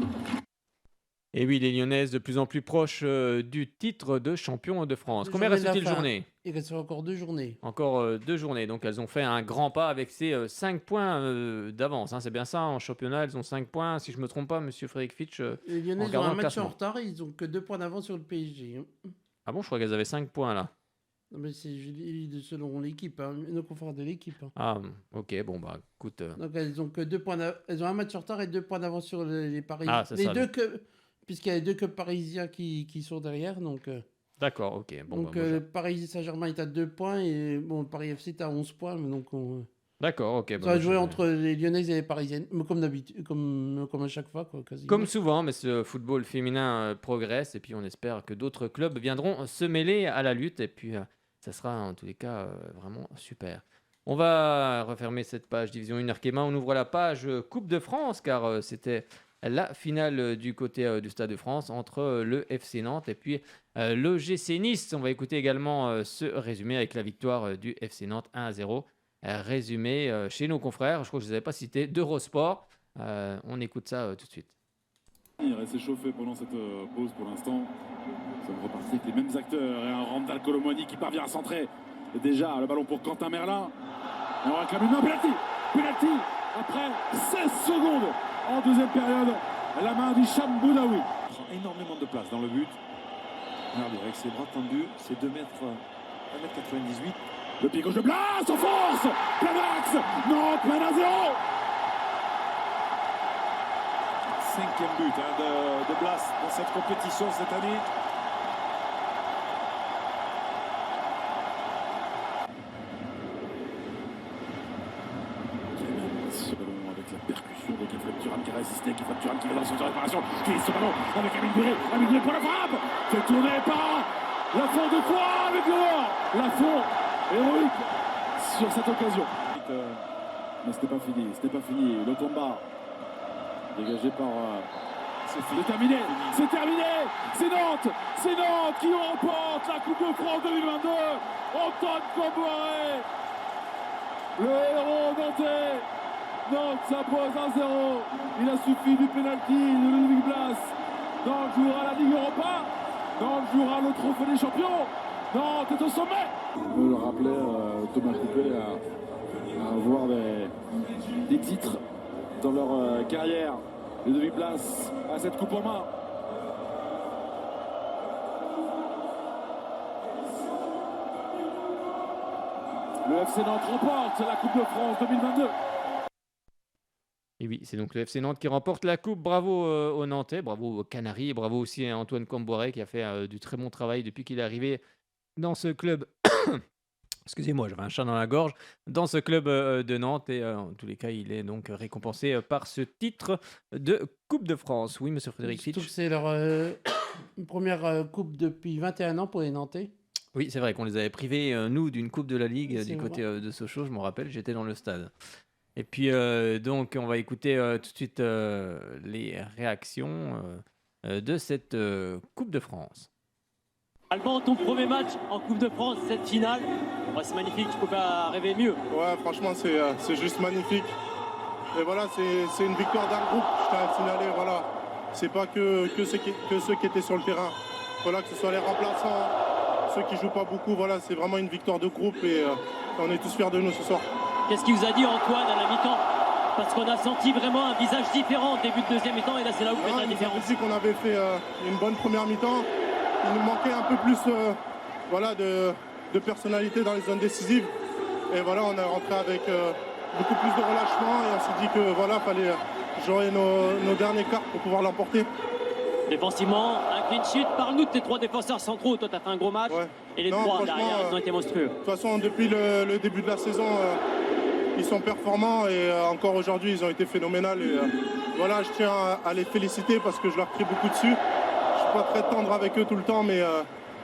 Et oui, les Lyonnaises de plus en plus proches du titre de champion de France. Combien reste-t-il de journées ? Il reste encore 2 journées. Encore 2 journées. Donc elles ont fait un grand pas avec ces 5 points d'avance. Hein. C'est bien ça, en championnat, elles ont 5 points. Si je ne me trompe pas, monsieur Frédéric Fitch. Les Lyonnaises ont un match en retard et ils n'ont que 2 points d'avance sur le PSG. Ah bon, je crois qu'elles avaient 5 points là. Non, mais c'est selon l'équipe, nos confrères de l'équipe. Ah, ok, bon, bah écoute. Donc elles ont que 2 points elles ont un match en retard et 2 points d'avance sur les Parisiens. Ah, c'est ça. Puisqu'il y a les 2 clubs parisiens qui sont derrière. Donc, d'accord, ok. Bon, donc Paris Saint-Germain est à 2 points et Paris FC est à 11 points. Donc d'accord, ok. Ça va jouer entre les Lyonnaises et les Parisiennes, comme d'habitude, comme à chaque fois. Quasiment. Comme souvent, mais ce football féminin progresse et puis on espère que d'autres clubs viendront se mêler à la lutte et puis ça sera en tous les cas vraiment super. On va refermer cette page Division 1 Arkema. On ouvre la page Coupe de France car c'était la finale du côté du Stade de France entre le FC Nantes et puis l'OGC Nice. On va écouter également ce résumé avec la victoire du FC Nantes 1-0. Résumé chez nos confrères, je crois que je ne les avais pas cités, d'Eurosport. On écoute ça tout de suite. Il reste échauffé pendant cette pause pour l'instant. Ça me repartit avec les mêmes acteurs et un Randall Colomoni qui parvient à centrer. Et déjà le ballon pour Quentin Merlin. Et on réclame une main, penalty après 16 secondes en deuxième période. La main d'Hicham Boudaoui. Il prend énormément de place dans le but. Regardez, avec ses bras tendus, c'est 1m98. Le pied gauche de Blas, en force. Plein axe. Non, plein à 0. 5e but de Blas dans cette compétition cette année. Ce ballon avec la percussion de Kefren Turam qui a résisté, Kefren Turam qui va dans son tour de réparation, qui est ce ballon avec Amine Bourré pour la frappe, fait tourner par Lafont 2 fois avec le Nord. Lafont héroïque sur cette occasion. Mais c'était pas fini, le combat dégagé par... C'est terminé, c'est Nantes qui remporte la Coupe de France 2022. Antoine Comboiré, le héros nantais. Nantes s'impose 1-0. Il a suffi du pénalty de Ludwig Blas. Nantes jouera la Ligue Europa. Nantes jouera le trophée des champions. Nantes est au sommet. Je veux le rappeler, Thomas Coupé à avoir des titres dans leur carrière. Ludwig Blas à cette coupe en main. Le FC Nantes remporte la Coupe de France 2022. Et oui, c'est donc le FC Nantes qui remporte la coupe. Bravo aux Nantais, bravo aux Canaries, bravo aussi à Antoine Comboiré qui a fait du très bon travail depuis qu'il est arrivé dans ce club. Excusez-moi, j'avais un chat dans la gorge. Dans ce club de Nantes et en tous les cas, il est donc récompensé par ce titre de Coupe de France. Oui, monsieur Frédéric Fitch. C'est leur première coupe depuis 21 ans pour les Nantais. Oui, c'est vrai qu'on les avait privés, nous, d'une Coupe de la Ligue C'est du côté vrai. de Sochaux, je me rappelle, j'étais dans le stade. Et puis, donc, on va écouter tout de suite les réactions de cette Coupe de France. Allemand, ton premier match en Coupe de France, cette finale, ouais, c'est magnifique, tu peux pas rêver mieux. Ouais, franchement, c'est juste magnifique. Et voilà, c'est une victoire d'un groupe, je tiens à le signaler, voilà. C'est pas que ceux qui étaient sur le terrain. Voilà, que ce soit les remplaçants, ceux qui jouent pas beaucoup, voilà, c'est vraiment une victoire de groupe et on est tous fiers de nous ce soir. Qu'est-ce qu'il vous a dit Antoine à la mi-temps? Parce qu'on a senti vraiment un visage différent au début de deuxième mi-temps et là c'est là où vous faites la différence. Il nous a dit qu'on avait fait une bonne première mi-temps. Il nous manquait un peu plus voilà, de personnalité dans les zones décisives. Et voilà, on est rentré avec beaucoup plus de relâchement et on s'est dit que voilà, fallait jouer nos derniers quarts pour pouvoir l'emporter. Défensivement, un clean sheet. Parle-nous de tes 3 défenseurs centraux. Toi, tu as fait un gros match. Ouais. Et les 3 derrière, ils ont été monstrueux. De toute façon, depuis le début de la saison, ils sont performants et encore aujourd'hui, ils ont été phénoménaux. Et voilà, je tiens à les féliciter parce que je leur crie beaucoup dessus. Je suis pas très tendre avec eux tout le temps, mais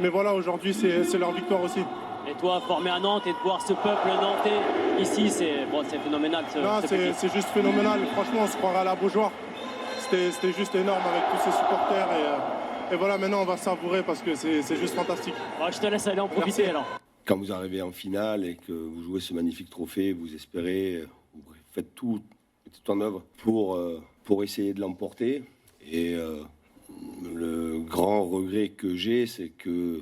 voilà, aujourd'hui, c'est leur victoire aussi. Et toi, formé à Nantes et de voir ce peuple nantais ici, c'est phénoménal. C'est juste phénoménal. Franchement, on se croirait à la Beaujoire. C'était juste énorme avec tous ces supporters et voilà, maintenant on va savourer parce que c'est juste fantastique. Ouais, je te laisse aller en profiter. Merci. Alors. Quand vous arrivez en finale et que vous jouez ce magnifique trophée, vous espérez, vous faites tout en œuvre pour essayer de l'emporter. Et le grand regret que j'ai, c'est que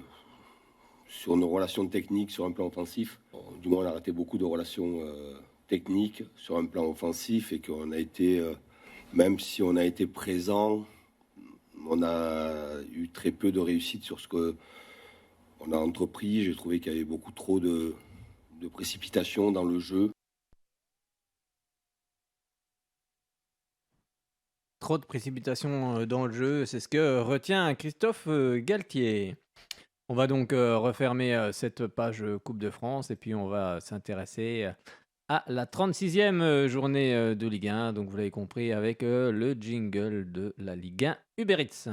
sur nos relations techniques, sur un plan offensif, du moins on a raté beaucoup de relations techniques sur un plan offensif et qu'on a été... même si on a été présent, on a eu très peu de réussite sur ce qu'on a entrepris. J'ai trouvé qu'il y avait beaucoup trop de précipitation dans le jeu. Trop de précipitation dans le jeu, c'est ce que retient Christophe Galtier. On va donc refermer cette page Coupe de France et puis on va s'intéresser à la 36e journée de Ligue 1, donc vous l'avez compris avec le jingle de la Ligue 1 Uber Eats.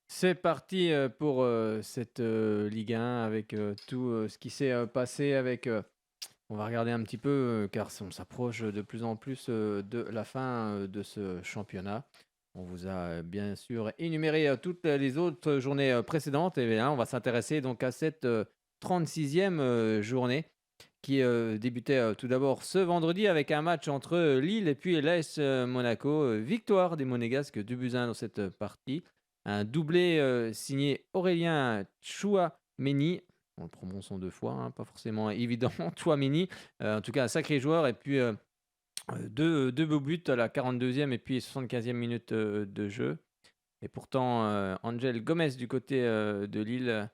C'est parti pour cette Ligue 1 avec tout ce qui s'est passé avec... on va regarder un petit peu car on s'approche de plus en plus de la fin de ce championnat. On vous a bien sûr énuméré toutes les autres journées précédentes et là on va s'intéresser donc à cette 36e journée qui débutait tout d'abord ce vendredi avec un match entre Lille et puis l'AS Monaco. Victoire des Monégasques 2-1 dans cette partie. Un doublé signé Aurélien Tchouameni. On le prononce en 2 fois, hein, pas forcément évident. Tchouameni, en tout cas un sacré joueur. Et puis deux beaux buts à la 42e et puis 75e minute de jeu. Et pourtant, Angel Gomez du côté de Lille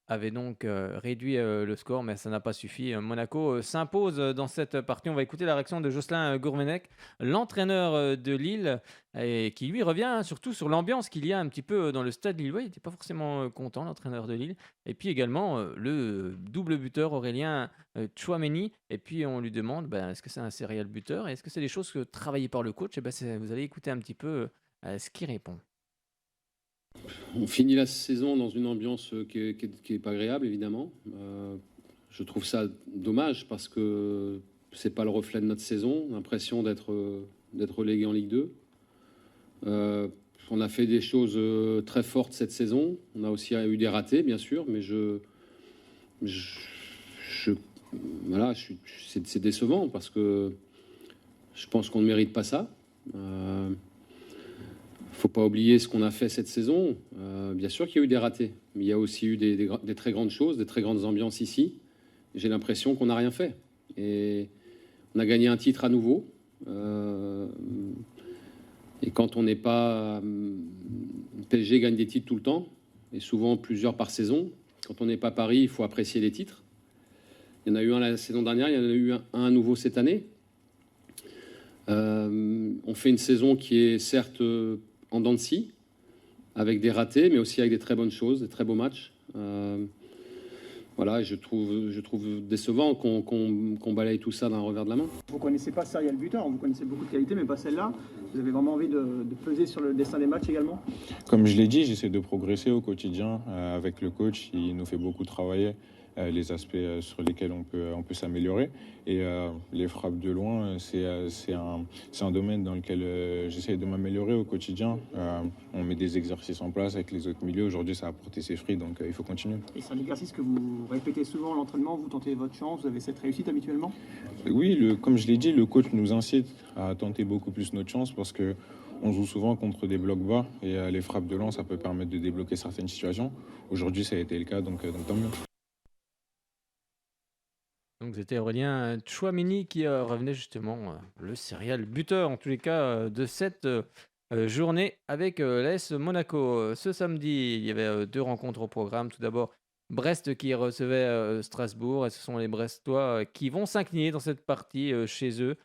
avait donc réduit le score, mais ça n'a pas suffi. Monaco s'impose dans cette partie. On va écouter la réaction de Jocelyn Gourvenec, l'entraîneur de Lille, et qui lui revient surtout sur l'ambiance qu'il y a un petit peu dans le stade lillois. Il n'était pas forcément content, l'entraîneur de Lille. Et puis également le double buteur Aurélien Tchouameni. Et puis on lui demande, est-ce que c'est un serial buteur? Est-ce que c'est des choses travaillées par le coach? Et vous allez écouter un petit peu ce qu'il répond. On finit la saison dans une ambiance qui est pas agréable, évidemment. Je trouve ça dommage parce que c'est pas le reflet de notre saison. L'impression d'être relégué en Ligue 2. On a fait des choses très fortes cette saison. On a aussi eu des ratés, bien sûr, mais voilà, c'est décevant parce que je pense qu'on ne mérite pas ça. Faut pas oublier ce qu'on a fait cette saison. Bien sûr qu'il y a eu des ratés, mais il y a aussi eu des très grandes choses, des très grandes ambiances ici. J'ai l'impression qu'on n'a rien fait. Et on a gagné un titre à nouveau. Et quand on n'est pas... PSG gagne des titres tout le temps, et souvent plusieurs par saison. Quand on n'est pas Paris, il faut apprécier les titres. Il y en a eu un la saison dernière, il y en a eu un à nouveau cette année. On fait une saison qui est certes en dents de scie, avec des ratés, mais aussi avec des très bonnes choses, des très beaux matchs. Voilà, je trouve décevant qu'on balaye tout ça d'un revers de la main. Vous ne connaissez pas Serial buteur, vous connaissez beaucoup de qualités, mais pas celle-là. Vous avez vraiment envie de peser sur le destin des matchs également? Comme je l'ai dit, j'essaie de progresser au quotidien avec le coach. Il nous fait beaucoup travailler les aspects sur lesquels on peut s'améliorer. Et les frappes de loin, c'est un domaine dans lequel j'essaie de m'améliorer au quotidien. On met des exercices en place avec les autres milieux. Aujourd'hui, ça a porté ses fruits, donc il faut continuer. Et c'est un exercice que vous répétez souvent à l'entraînement, vous tentez votre chance, vous avez cette réussite habituellement? Oui, comme je l'ai dit, le coach nous incite à tenter beaucoup plus notre chance parce que on joue souvent contre des blocs bas et les frappes de loin, ça peut permettre de débloquer certaines situations. Aujourd'hui, ça a été le cas, donc tant mieux. Donc c'était Aurélien Tchouameni qui revenait justement le serial buteur en tous les cas de cette journée avec l'AS Monaco. Ce samedi, il y avait 2 rencontres au programme. Tout d'abord, Brest qui recevait Strasbourg et ce sont les Brestois qui vont s'incliner dans cette partie chez eux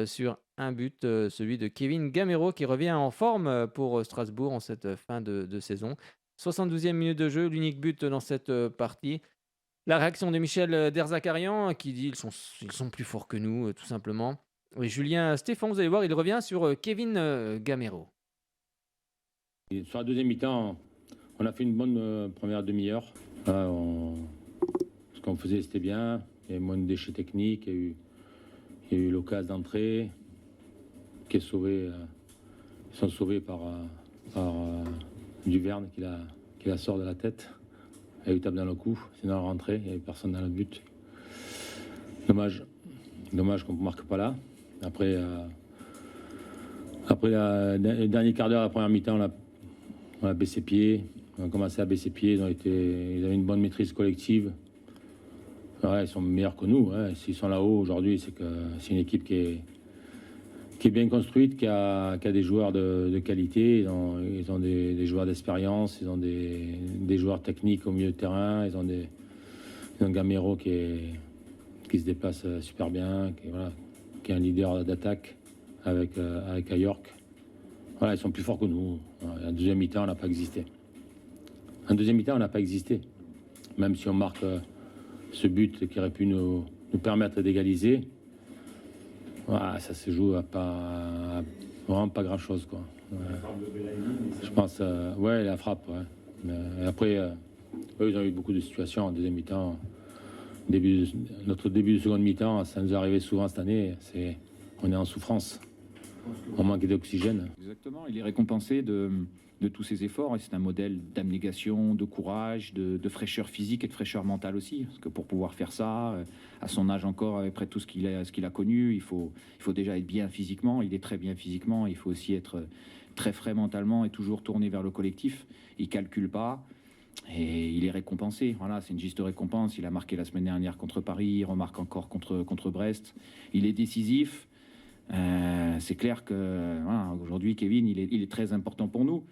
sur un but, celui de Kevin Gamero qui revient en forme pour Strasbourg en cette fin de saison. 72e minute de jeu, l'unique but dans cette partie. La réaction de Michel Derzakarian qui dit ils sont plus forts que nous, tout simplement. Et Julien Stéphan, vous allez voir, il revient sur Kevin Gamero. Et sur la deuxième mi-temps, on a fait une bonne première demi-heure. Ce qu'on faisait, c'était bien. Il y avait moins de déchets techniques. Il y a eu l'occasion d'entrée qui est sauvé. Ils sont sauvés par Duverne qui la sort de la tête. Elle lui tape dans le cou, sinon elle rentrait, il n'y avait personne dans le but. Dommage qu'on ne marque pas là. Après le dernier quart d'heure, la première mi-temps, on a baissé pied. On a commencé à baisser pied, ils avaient une bonne maîtrise collective. Ouais, ils sont meilleurs que nous. Ouais. S'ils sont là-haut aujourd'hui, c'est que c'est une équipe qui est bien construite, qui a des joueurs de qualité. Ils ont des joueurs d'expérience, ils ont des joueurs techniques au milieu de terrain. Ils ont Gamero qui se déplace super bien, qui est un leader d'attaque avec York. Voilà, ils sont plus forts que nous. En deuxième mi-temps, on n'a pas existé. Même si on marque ce but qui aurait pu nous permettre d'égaliser. Ouais, ça se joue vraiment pas grand-chose, quoi. Je pense, la frappe, ouais. Mais après, eux, ils ont eu beaucoup de situations en deuxième mi-temps. Notre début de seconde mi-temps, ça nous est arrivé souvent cette année. On est en souffrance. On manque d'oxygène. Exactement, il est récompensé de tous ses efforts et c'est un modèle d'abnégation, de courage, de fraîcheur physique et de fraîcheur mentale aussi. Parce que pour pouvoir faire ça, à son âge encore, après tout ce qu'il a connu, il faut déjà être bien physiquement. Il est très bien physiquement. Il faut aussi être très frais mentalement et toujours tourné vers le collectif. Il calcule pas et il est récompensé. Voilà, c'est une juste récompense. Il a marqué la semaine dernière contre Paris, il remarque encore contre Brest. Il est décisif. C'est clair que aujourd'hui, Kevin, il est très important pour nous.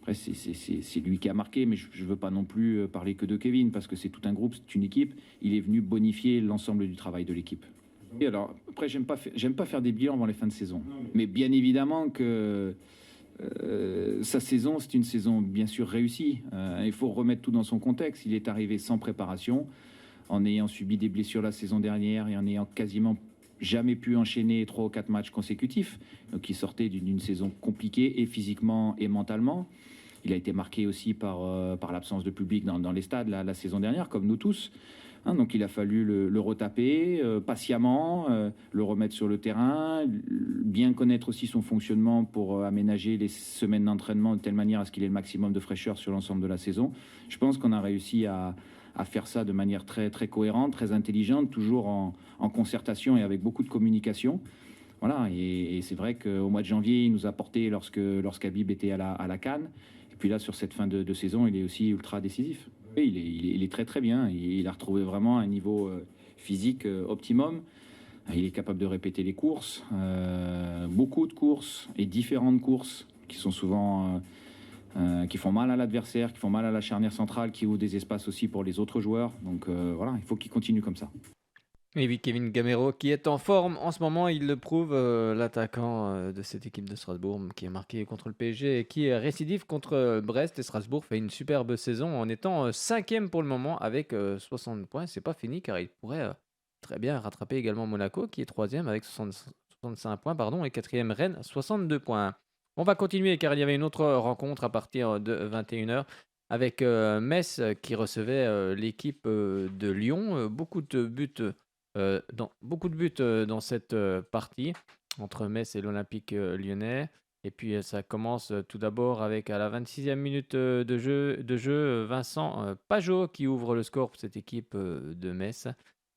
Après, c'est lui qui a marqué, mais je ne veux pas non plus parler que de Kevin, parce que c'est tout un groupe, c'est une équipe. Il est venu bonifier l'ensemble du travail de l'équipe. Et alors, après, j'aime pas faire des bilans avant les fins de saison. Mais bien évidemment que sa saison, c'est une saison bien sûr réussie. Il faut remettre tout dans son contexte. Il est arrivé sans préparation, en ayant subi des blessures la saison dernière et en ayant quasiment jamais pu enchaîner 3 ou 4 matchs consécutifs. Donc, il sortait d'une saison compliquée et physiquement et mentalement. Il a été marqué aussi par l'absence de public dans les stades la saison dernière, comme nous tous. Donc il a fallu le retaper patiemment, le remettre sur le terrain, bien connaître aussi son fonctionnement pour aménager les semaines d'entraînement de telle manière à ce qu'il ait le maximum de fraîcheur sur l'ensemble de la saison. Je pense qu'on a réussi à faire ça de manière très, très cohérente, très intelligente, toujours en concertation et avec beaucoup de communication. Voilà, et c'est vrai qu'au mois de janvier, il nous a porté lorsqu'Habib était à la CAN. Et puis là, sur cette fin de saison, il est aussi ultra décisif. Oui, il est très très bien. Il a retrouvé vraiment un niveau physique optimum. Il est capable de répéter les courses, beaucoup de courses et différentes courses qui sont souvent qui font mal à l'adversaire, qui font mal à la charnière centrale, qui ouvrent des espaces aussi pour les autres joueurs. Donc voilà, il faut qu'ils continuent comme ça. Et oui, Kevin Gamero qui est en forme en ce moment, il le prouve, l'attaquant de cette équipe de Strasbourg qui a marqué contre le PSG et qui est récidive contre Brest. Et Strasbourg fait une superbe saison en étant 5e pour le moment avec 60 points. C'est pas fini car il pourrait très bien rattraper également Monaco qui est 3e avec 65 points et 4e Rennes 62 points. On va continuer car il y avait une autre rencontre à partir de 21h avec Metz qui recevait l'équipe de Lyon. Beaucoup de buts dans cette partie entre Metz et l'Olympique lyonnais. Et puis ça commence tout d'abord avec à la 26e minute de jeu Vincent Pajot qui ouvre le score pour cette équipe de Metz.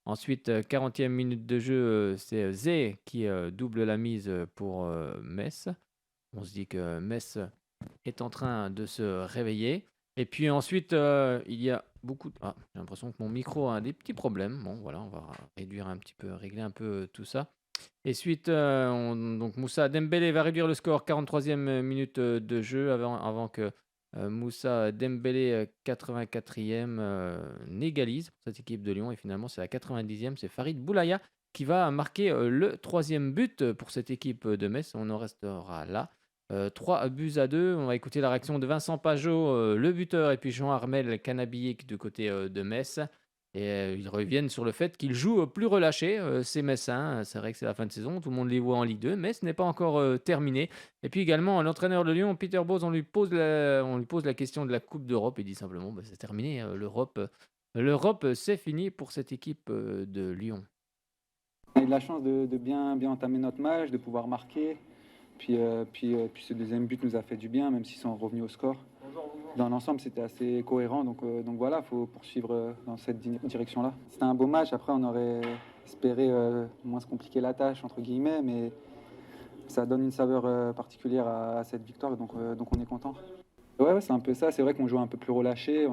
Ensuite, 40e minute de jeu, c'est Zé qui double la mise pour Metz. On se dit que Metz est en train de se réveiller. Et puis ensuite, il y a beaucoup... Ah, j'ai l'impression que mon micro a des petits problèmes. Bon, voilà, on va régler un peu tout ça. Et ensuite, donc Moussa Dembélé va réduire le score, 43e minute de jeu, avant que Moussa Dembélé, 84e, n'égalise pour cette équipe de Lyon. Et finalement, c'est la 90e, c'est Farid Boulaya qui va marquer le 3e but pour cette équipe de Metz. On en restera là. 3-2. On va écouter la réaction de Vincent Pajot, le buteur, et puis Jean-Armel Canabillic du côté de Metz. Et ils reviennent sur le fait qu'ils jouent plus relâchés, ces Messins. C'est vrai que c'est la fin de saison, tout le monde les voit en Ligue 2, mais ce n'est pas encore terminé. Et puis également, l'entraîneur de Lyon, Peter Bosz, on lui pose la question de la Coupe d'Europe. Il dit simplement, c'est terminé, l'Europe, c'est fini pour cette équipe de Lyon. On a eu de la chance de bien entamer notre match, de pouvoir marquer. Puis ce deuxième but nous a fait du bien, même s'ils sont revenus au score. Dans l'ensemble, c'était assez cohérent. Donc voilà, il faut poursuivre dans cette direction-là. C'était un beau match. Après, on aurait espéré moins se compliquer la tâche, entre guillemets. Mais ça donne une saveur particulière à cette victoire. Donc on est content. Ouais, c'est un peu ça. C'est vrai qu'on joue un peu plus relâché.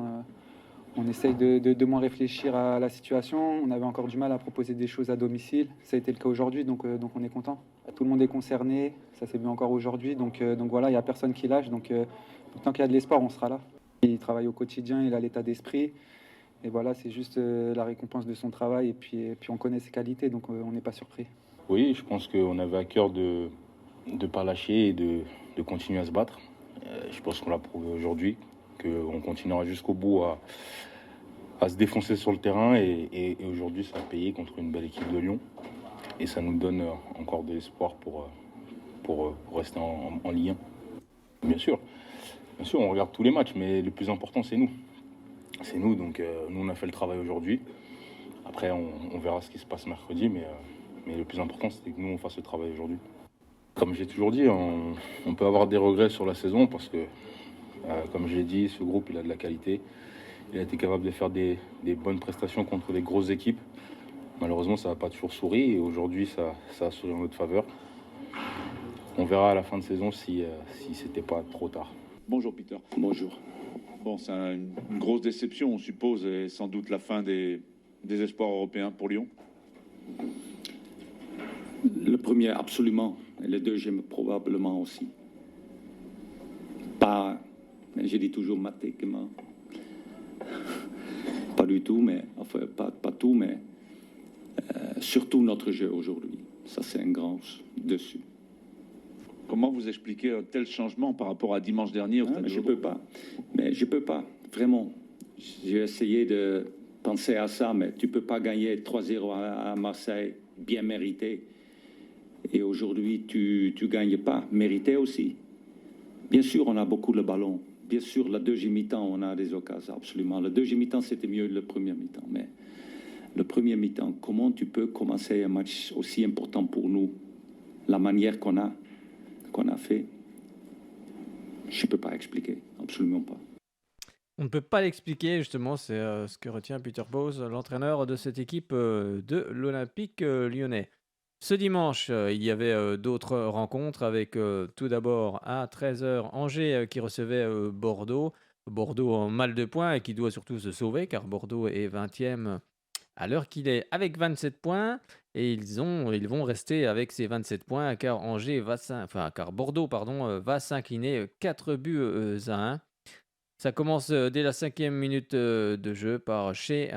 On essaye de moins réfléchir à la situation. On avait encore du mal à proposer des choses à domicile. Ça a été le cas aujourd'hui, donc on est content. Tout le monde est concerné, ça s'est vu encore aujourd'hui. Donc voilà, il n'y a personne qui lâche. Donc tant qu'il y a de l'espoir, on sera là. Il travaille au quotidien, il a l'état d'esprit. Et voilà, c'est juste la récompense de son travail. Et puis on connaît ses qualités, donc on n'est pas surpris. Oui, je pense qu'on avait à cœur de ne pas lâcher et de continuer à se battre. Je pense qu'on l'a prouvé aujourd'hui, qu'on continuera jusqu'au bout à se défoncer sur le terrain. Et aujourd'hui, ça a payé contre une belle équipe de Lyon. Et ça nous donne encore de l'espoir pour rester en Ligue 1. Bien sûr, on regarde tous les matchs, mais le plus important, c'est nous. C'est nous, donc nous, on a fait le travail aujourd'hui. Après, on verra ce qui se passe mercredi, mais le plus important, c'est que nous, on fasse le travail aujourd'hui. Comme j'ai toujours dit, on peut avoir des regrets sur la saison parce que, comme je l'ai dit, ce groupe, il a de la qualité. Il a été capable de faire des bonnes prestations contre des grosses équipes. Malheureusement, ça n'a pas toujours souri et aujourd'hui, ça a souri en notre faveur. On verra à la fin de saison si c'était pas trop tard. Bonjour Peter. Bonjour. Bon, c'est une grosse déception, on suppose, et sans doute la fin des espoirs européens pour Lyon. Le premier, absolument. Et le deuxième, probablement aussi. Pas, je dis toujours mathématiquement. Pas du tout, mais enfin, pas tout, mais surtout notre jeu aujourd'hui. Ça, c'est un grand dessus. Comment vous expliquez un tel changement par rapport à dimanche dernier au Stade de Je peux pas. Mais je peux pas, vraiment. J'ai essayé de penser à ça, mais tu peux pas gagner 3-0 à Marseille, bien mérité. Et aujourd'hui, tu gagnes pas, mérité aussi. Bien sûr, on a beaucoup le ballon. Bien sûr, la deuxième mi-temps, on a des occasions, absolument. La deuxième mi-temps, c'était mieux que le premier mi-temps. Mais le premier mi-temps, comment tu peux commencer un match aussi important pour nous, la manière qu'on a fait, je ne peux pas expliquer, absolument pas. On ne peut pas l'expliquer, justement, c'est ce que retient Peter Bosz, l'entraîneur de cette équipe de l'Olympique lyonnais. Ce dimanche, il y avait d'autres rencontres avec tout d'abord à 13h Angers qui recevait Bordeaux. Bordeaux en mal de points et qui doit surtout se sauver car Bordeaux est 20e à l'heure qu'il est avec 27 points. Et ils vont rester avec ces 27 points car Bordeaux va s'incliner 4 buts à 1. Ça commence dès la 5e minute de jeu par c'est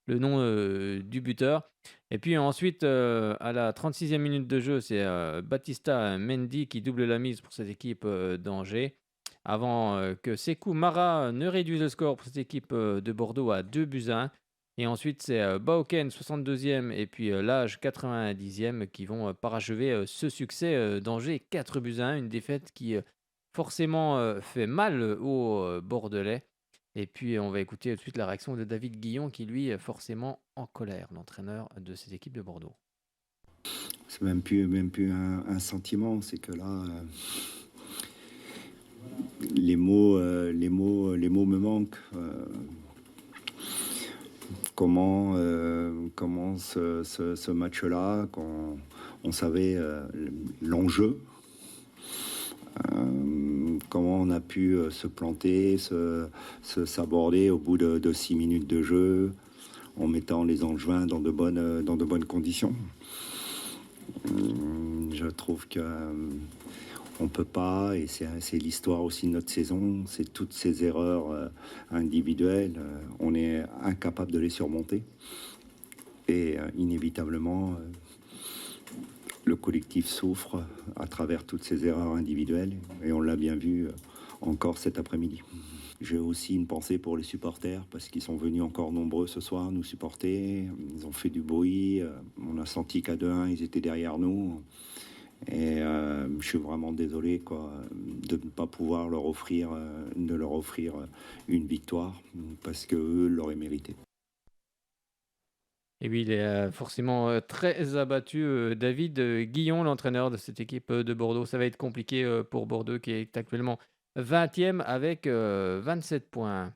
le nom du buteur. Et puis ensuite, à la 36e minute de jeu, c'est Baptista Mendy qui double la mise pour cette équipe d'Angers. Avant que Sékou Mara ne réduise le score pour cette équipe de Bordeaux à 2 buts à 1. Et ensuite, c'est Bauken, 62e, et puis Lage, 90e, qui vont parachever ce succès d'Angers, 4 buts à 1. Une défaite qui forcément fait mal aux Bordelais. Et puis, on va écouter tout de suite la réaction de David Guillon, qui lui est forcément en colère, l'entraîneur de cette équipe de Bordeaux. C'est même plus un sentiment, c'est que là, les mots me manquent. Comment ce match-là, quand on savait l'enjeu, comment on a pu se planter, s'aborder au bout de 6 minutes de jeu, en mettant les Angevins dans de bonnes conditions. Je trouve que on peut pas, et c'est l'histoire aussi de notre saison, c'est toutes ces erreurs individuelles, on est incapable de les surmonter. Et inévitablement, le collectif souffre à travers toutes ces erreurs individuelles, et on l'a bien vu encore cet après-midi. J'ai aussi une pensée pour les supporters, parce qu'ils sont venus encore nombreux ce soir nous supporter, ils ont fait du bruit, on a senti qu'à 2-1, ils étaient derrière nous. Et je suis vraiment désolé de ne pas pouvoir leur offrir une victoire, parce qu'eux l'auraient mérité. Et oui, il est forcément très abattu. David Guillon, l'entraîneur de cette équipe de Bordeaux. Ça va être compliqué pour Bordeaux, qui est actuellement 20e avec 27 points.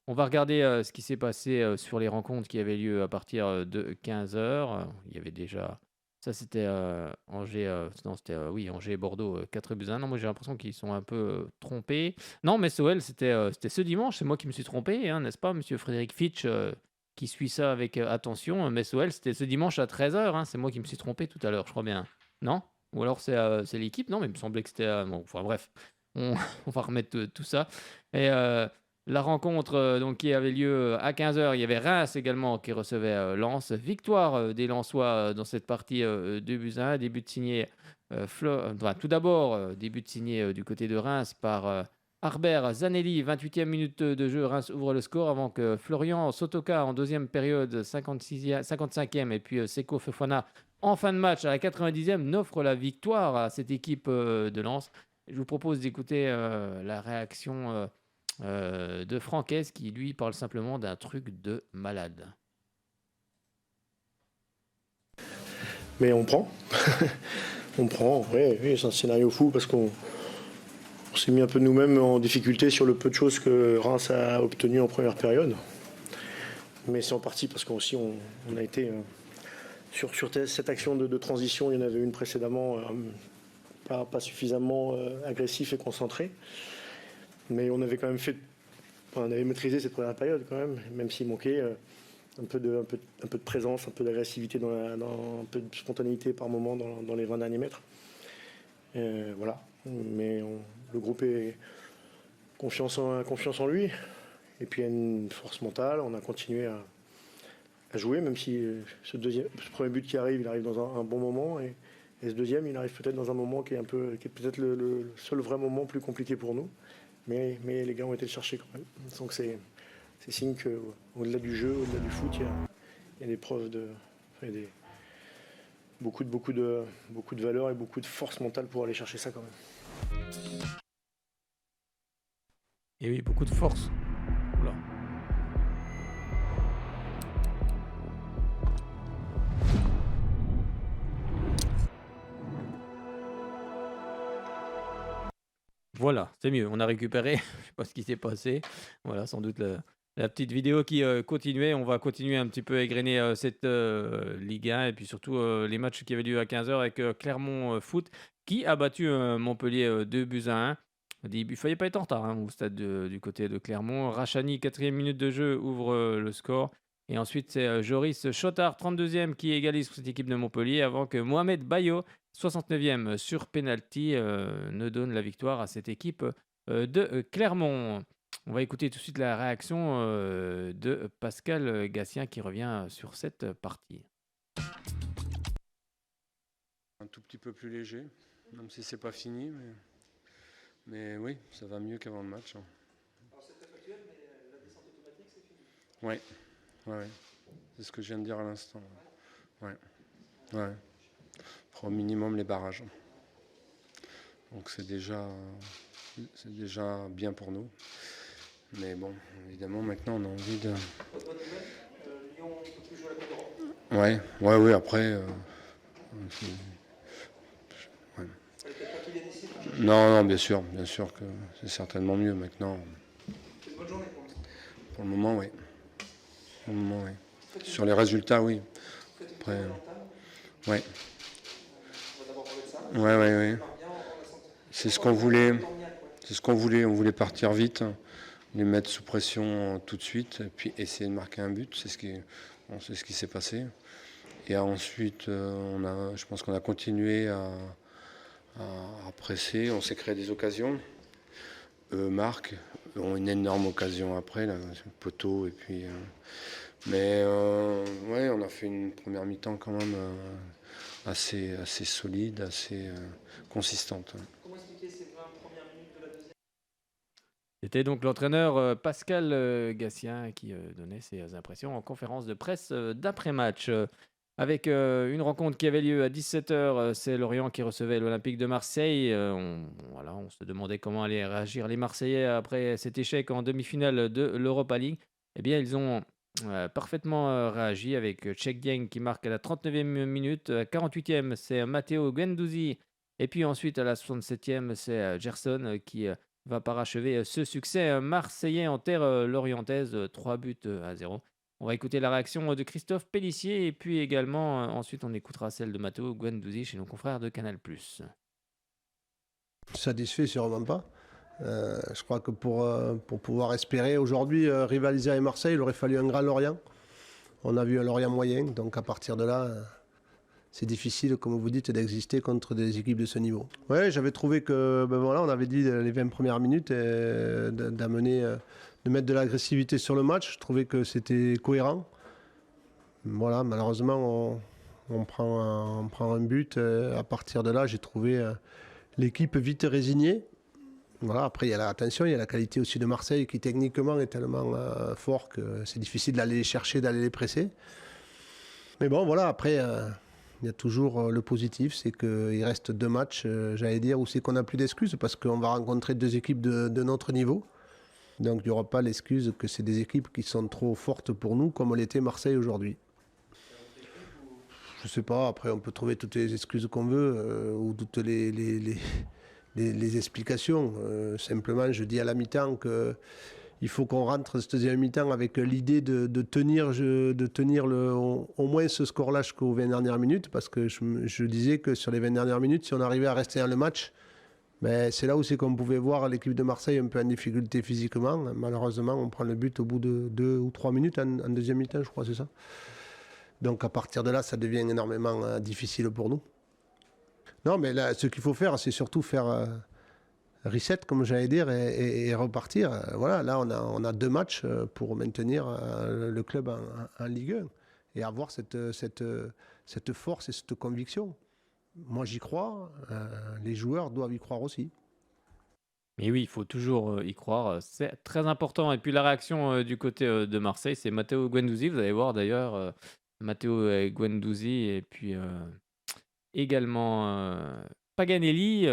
On va regarder ce qui s'est passé sur les rencontres qui avaient lieu à partir de 15h. Il y avait déjà... Ça, c'était Angers, Angers-Bordeaux, 4 buts à 1. Non, moi, j'ai l'impression qu'ils sont un peu trompés. Non, mais SOL, c'était ce dimanche. C'est moi qui me suis trompé, hein, n'est-ce pas, monsieur Frédéric Fitch, qui suit ça avec attention. Mais SOL, c'était ce dimanche à 13h. Hein, c'est moi qui me suis trompé tout à l'heure, je crois bien. Non? Ou alors c'est l'équipe? Non, mais il me semblait que c'était... bon, enfin, bref, on va remettre tout ça. Et... la rencontre qui avait lieu à 15h, il y avait Reims également qui recevait Lens. Victoire des Lensois dans cette partie 2 buts à 1. Début de signé tout d'abord, début de signé du côté de Reims par Harbert Zanelli. 28e minute de jeu, Reims ouvre le score avant que Florian Sotoka en deuxième période, 55e, et puis Seko Fofana en fin de match à la 90e n'offre la victoire à cette équipe de Lens. Je vous propose d'écouter la réaction de Franquès, qui lui parle simplement d'un truc de malade. Mais on prend. On prend, oui, c'est un scénario fou parce qu'on s'est mis un peu nous-mêmes en difficulté sur le peu de choses que Reims a obtenu en première période. Mais c'est en partie parce qu'on a été sur cette action de transition, il y en avait une précédemment pas suffisamment agressif et concentré. Mais on avait quand même on avait maîtrisé cette première période quand même s'il manquait un peu de présence, un peu d'agressivité, un peu de spontanéité par moment dans les 20 derniers mètres. Voilà. Mais le groupe est confiance en lui. Et puis il y a une force mentale. On a continué à jouer, même si ce premier but qui arrive, il arrive dans un bon moment. Et ce deuxième, il arrive peut-être dans un moment qui est peut-être le seul vrai moment plus compliqué pour nous. Mais les gars ont été le chercher quand même. Donc c'est signe qu'au-delà du jeu, au-delà du foot, il y a des preuves beaucoup de valeur et beaucoup de force mentale pour aller chercher ça quand même. Et oui, beaucoup de force. Oula. Voilà, c'est mieux. On a récupéré. Je ne sais pas ce qui s'est passé. Voilà, sans doute la petite vidéo qui continuait. On va continuer un petit peu à égrener cette Ligue 1 et puis surtout les matchs qui avaient lieu à 15h avec Clermont Foot qui a battu Montpellier 2 buts à 1. Il ne fallait pas être en retard au stade du côté de Clermont. Rachani, 4e minute de jeu, ouvre le score. Et ensuite, c'est Joris Chotard, 32e, qui égalise pour cette équipe de Montpellier, avant que Mohamed Bayo, 69e sur penalty, ne donne la victoire à cette équipe de Clermont. On va écouter tout de suite la réaction de Pascal Gassien qui revient sur cette partie. Un tout petit peu plus léger, même si c'est pas fini, mais oui, ça va mieux qu'avant le match. Alors c'est très factuel, mais la descente automatique, c'est fini. Ouais. C'est ce que je viens de dire à l'instant. Ouais. Au minimum les barrages. Donc c'est déjà bien pour nous. Mais bon, évidemment, maintenant on a envie de. Lyon peut plus jouer la Coupe d'Europe. Ouais, après. Non, bien sûr que c'est certainement mieux maintenant. C'est une bonne journée pour le moment, oui. Sur les résultats, oui. Après, ouais. Ouais. C'est ce qu'on voulait. On voulait partir vite, les mettre sous pression tout de suite, et puis essayer de marquer un but. C'est ce qui s'est passé. Et ensuite, je pense qu'on a continué à presser. On s'est créé des occasions. Eux marquent, ont une énorme occasion après, là, le poteau, et puis. Mais on a fait une première mi-temps quand même assez solide, assez consistante. Comment expliquer ces 20 premières minutes de la deuxième ? C'était donc l'entraîneur Pascal Gassien qui donnait ses impressions en conférence de presse d'après-match. Avec une rencontre qui avait lieu à 17h, c'est Lorient qui recevait l'Olympique de Marseille. On se demandait comment allaient réagir les Marseillais après cet échec en demi-finale de l'Europa League. Eh bien, ils ont parfaitement réagi avec Cheikh Dieng qui marque à la 39e minute. À la 48e, c'est Matteo Guendouzi. Et puis ensuite, à la 67e, c'est Gerson qui va parachever ce succès marseillais en terre lorientaise, 3-0. On va écouter la réaction de Christophe Pélissier et puis également, ensuite, on écoutera celle de Matteo Guendouzi chez nos confrères de Canal+. Satisfait, sûrement pas. Je crois que pour pouvoir espérer aujourd'hui rivaliser avec Marseille, il aurait fallu un grand Lorient. On a vu un Lorient moyen, donc à partir de là, c'est difficile, comme vous dites, d'exister contre des équipes de ce niveau. Oui, j'avais trouvé que, on avait dit les 20 premières minutes de mettre de l'agressivité sur le match. Je trouvais que c'était cohérent. Voilà, malheureusement, on prend un but. À partir de là, j'ai trouvé l'équipe vite résignée. Voilà, après, il y a la qualité aussi de Marseille qui techniquement est tellement fort que c'est difficile d'aller les chercher, d'aller les presser. Mais bon, voilà, après, il y a toujours le positif, c'est qu'il reste 2 matchs, j'allais dire, où c'est qu'on n'a plus d'excuses parce qu'on va rencontrer 2 équipes de notre niveau. Donc, il n'y aura pas l'excuse que c'est des équipes qui sont trop fortes pour nous, comme l'était Marseille aujourd'hui. Je ne sais pas, après, on peut trouver toutes les excuses qu'on veut ou toutes les explications. Simplement, je dis à la mi-temps qu'il faut qu'on rentre cette deuxième mi-temps avec l'idée de tenir au moins ce score-là jusqu'aux 20 dernières minutes, parce que je disais que sur les 20 dernières minutes, si on arrivait à rester dans le match, c'est là où c'est qu'on pouvait voir l'équipe de Marseille un peu en difficulté physiquement. Malheureusement, on prend le but au bout de 2 ou 3 minutes en deuxième mi-temps, je crois, c'est ça. Donc à partir de là, ça devient énormément difficile pour nous. Non, mais là, ce qu'il faut faire, c'est surtout faire reset, comme j'allais dire, et repartir. Voilà, là, on a 2 matchs pour maintenir le club en Ligue 1 et avoir cette force et cette conviction. Moi, j'y crois. Les joueurs doivent y croire aussi. Mais oui, il faut toujours y croire. C'est très important. Et puis la réaction du côté de Marseille, c'est Matteo Guendouzi. Vous allez voir d'ailleurs Matteo Guendouzi et puis également Paganelli.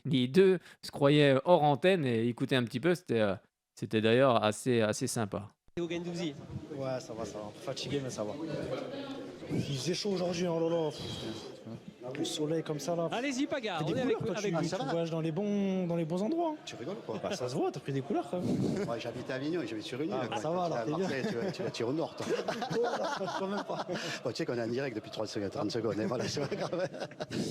Les deux se croyaient hors antenne et écoutaient un petit peu. C'était d'ailleurs assez sympa. Matteo Guendouzi. Ouais, ça va. Fatigué, mais ça va. Il faisait chaud aujourd'hui, hein, Lolo. Le soleil comme ça là. Allez-y, Paga, Des on est couleurs, avec toi, vous. tu voyages dans les bons endroits. Tu rigoles quoi? Bah, ça se voit, t'as pris des couleurs quand même. Ouais, j'habite à Avignon et je vais sur une île. Ah, ça va, alors, t'es bien. Tu vas tirer au nord, toi. Quand même pas. Bon, tu sais qu'on est en direct depuis 30 secondes. Hein, voilà, c'est vrai, quand même.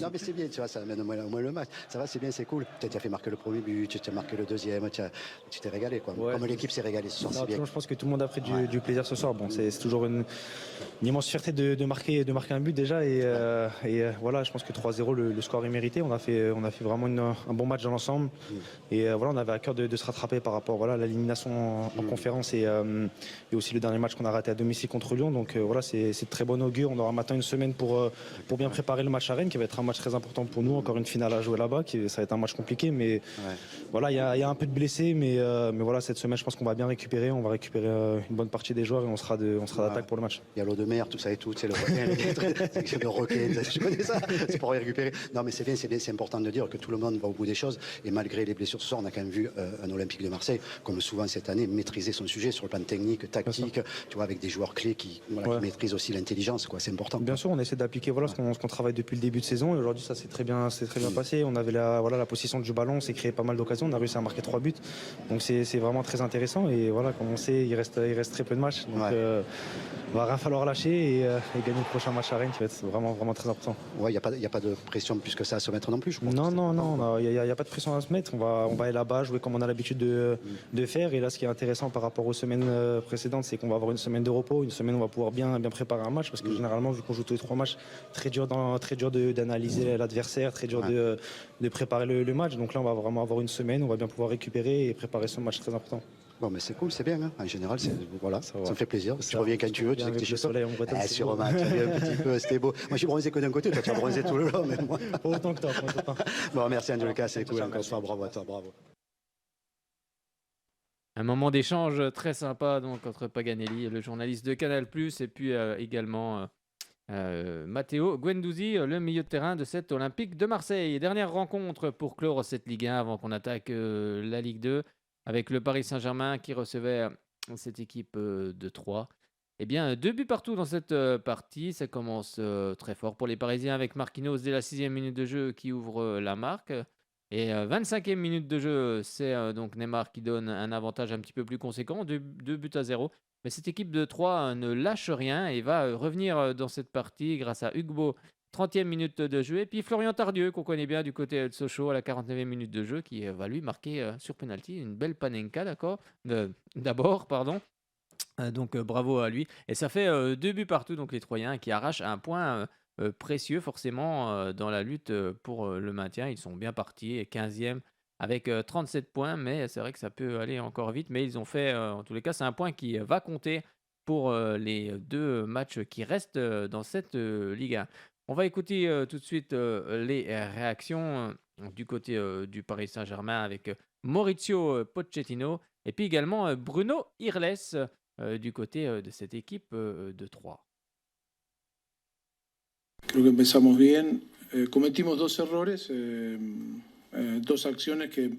Non, mais c'est bien, tu vois, ça amène au moins le match. Ça va, c'est bien, c'est cool. Tu as fait marquer le premier but, tu as marqué le deuxième, tu t'es régalé, quoi. Ouais, comme l'équipe s'est régalée ce soir, c'est bien. Je pense que tout le monde a pris du plaisir ce soir. Bon, c'est toujours une immense fierté de marquer un but déjà. Et voilà, je pense que 3-0, le score est mérité. On a fait vraiment un bon match dans l'ensemble. Et voilà, on avait à cœur de se rattraper par rapport à l'élimination en conférence et aussi le dernier match qu'on a raté à domicile contre Lyon. Donc voilà, c'est de très bon augure. On aura maintenant une semaine pour bien préparer le match à Rennes, qui va être un match très important pour nous. Encore une finale à jouer là-bas, ça va être un match compliqué. Mais voilà, il y a un peu de blessés. Mais voilà, cette semaine, je pense qu'on va bien récupérer. On va récupérer une bonne partie des joueurs et on sera d'attaque pour le match. Il y a l'eau de mer, tout ça et tout. C'est le requin, le requin, je connais ça. C'est pour récupérer. Non, mais c'est bien, c'est important de dire que tout le monde va au bout des choses. Et malgré les blessures ce soir, on a quand même vu un Olympique de Marseille, comme souvent cette année, maîtriser son sujet sur le plan technique, tactique, tu vois, avec des joueurs clés qui maîtrisent aussi l'intelligence, quoi. C'est important. Bien sûr, on essaie d'appliquer ce qu'on travaille depuis le début de saison. Et aujourd'hui, ça s'est très bien passé. On avait la possession du ballon, on s'est créé pas mal d'occasions. On a réussi à marquer 3 buts. Donc c'est vraiment très intéressant. Et voilà, comme on sait, il reste très peu de matchs. Donc il va rien falloir lâcher et gagner le prochain match à Rennes qui va être vraiment, vraiment très important. Ouais, il n'y a pas de pression plus que ça à se mettre non plus, je crois. Non, il n'y a pas de pression à se mettre. On va aller là-bas, jouer comme on a l'habitude de faire. Et là, ce qui est intéressant par rapport aux semaines précédentes, c'est qu'on va avoir une semaine de repos, une semaine où on va pouvoir bien préparer un match. Parce que généralement, vu qu'on joue tous les 3 matchs, très dur d'analyser l'adversaire, très dur de préparer le match. Donc là, on va vraiment avoir une semaine, on va bien pouvoir récupérer et préparer ce match très important. Bon, mais c'est cool, c'est bien. Hein. En général, voilà, ça me fait plaisir. Tu reviens quand tu veux, tu sais que tu es chez toi. Soleil en Bretagne. Sûrement, tu reviens un petit peu, c'était beau. Moi, je suis bronzé que d'un côté, toi, tu as bronzé tout le long, mais moi. Pas autant que toi, Bon, merci, Angelica, c'est cool. Encore une fois, bravo à toi, bravo. Un moment d'échange très sympa donc entre Paganelli, le journaliste de Canal+, et puis également Matteo Guendouzi, le milieu de terrain de cet Olympique de Marseille. Dernière rencontre pour clore cette Ligue 1 avant qu'on attaque la Ligue 2 avec le Paris Saint-Germain qui recevait cette équipe de Troyes. Eh bien, 2 buts partout dans cette partie. Ça commence très fort pour les Parisiens avec Marquinhos dès la 6e minute de jeu qui ouvre la marque. Et 25e minute de jeu, c'est donc Neymar qui donne un avantage un petit peu plus conséquent, 2 buts à 0. Mais cette équipe de Troyes ne lâche rien et va revenir dans cette partie grâce à Ugbo, 30e minute de jeu. Et puis Florian Tardieu, qu'on connaît bien du côté de Sochaux à la 49e minute de jeu, qui va lui marquer sur penalty une belle panenka, d'abord. Donc bravo à lui. Et ça fait 2 buts partout, donc les Troyens qui arrachent un point précieux forcément dans la lutte pour le maintien. Ils sont bien partis, 15e avec 37 points, mais c'est vrai que ça peut aller encore vite. Mais ils ont fait, en tous les cas, c'est un point qui va compter pour les 2 matchs qui restent dans cette Ligue 1. On va écouter tout de suite les réactions du côté du Paris Saint-Germain avec Maurizio Pochettino et puis également Bruno Irles du côté de cette équipe de Troyes. Creo que empezamos bien, cometimos 2 errores, 2 acciones que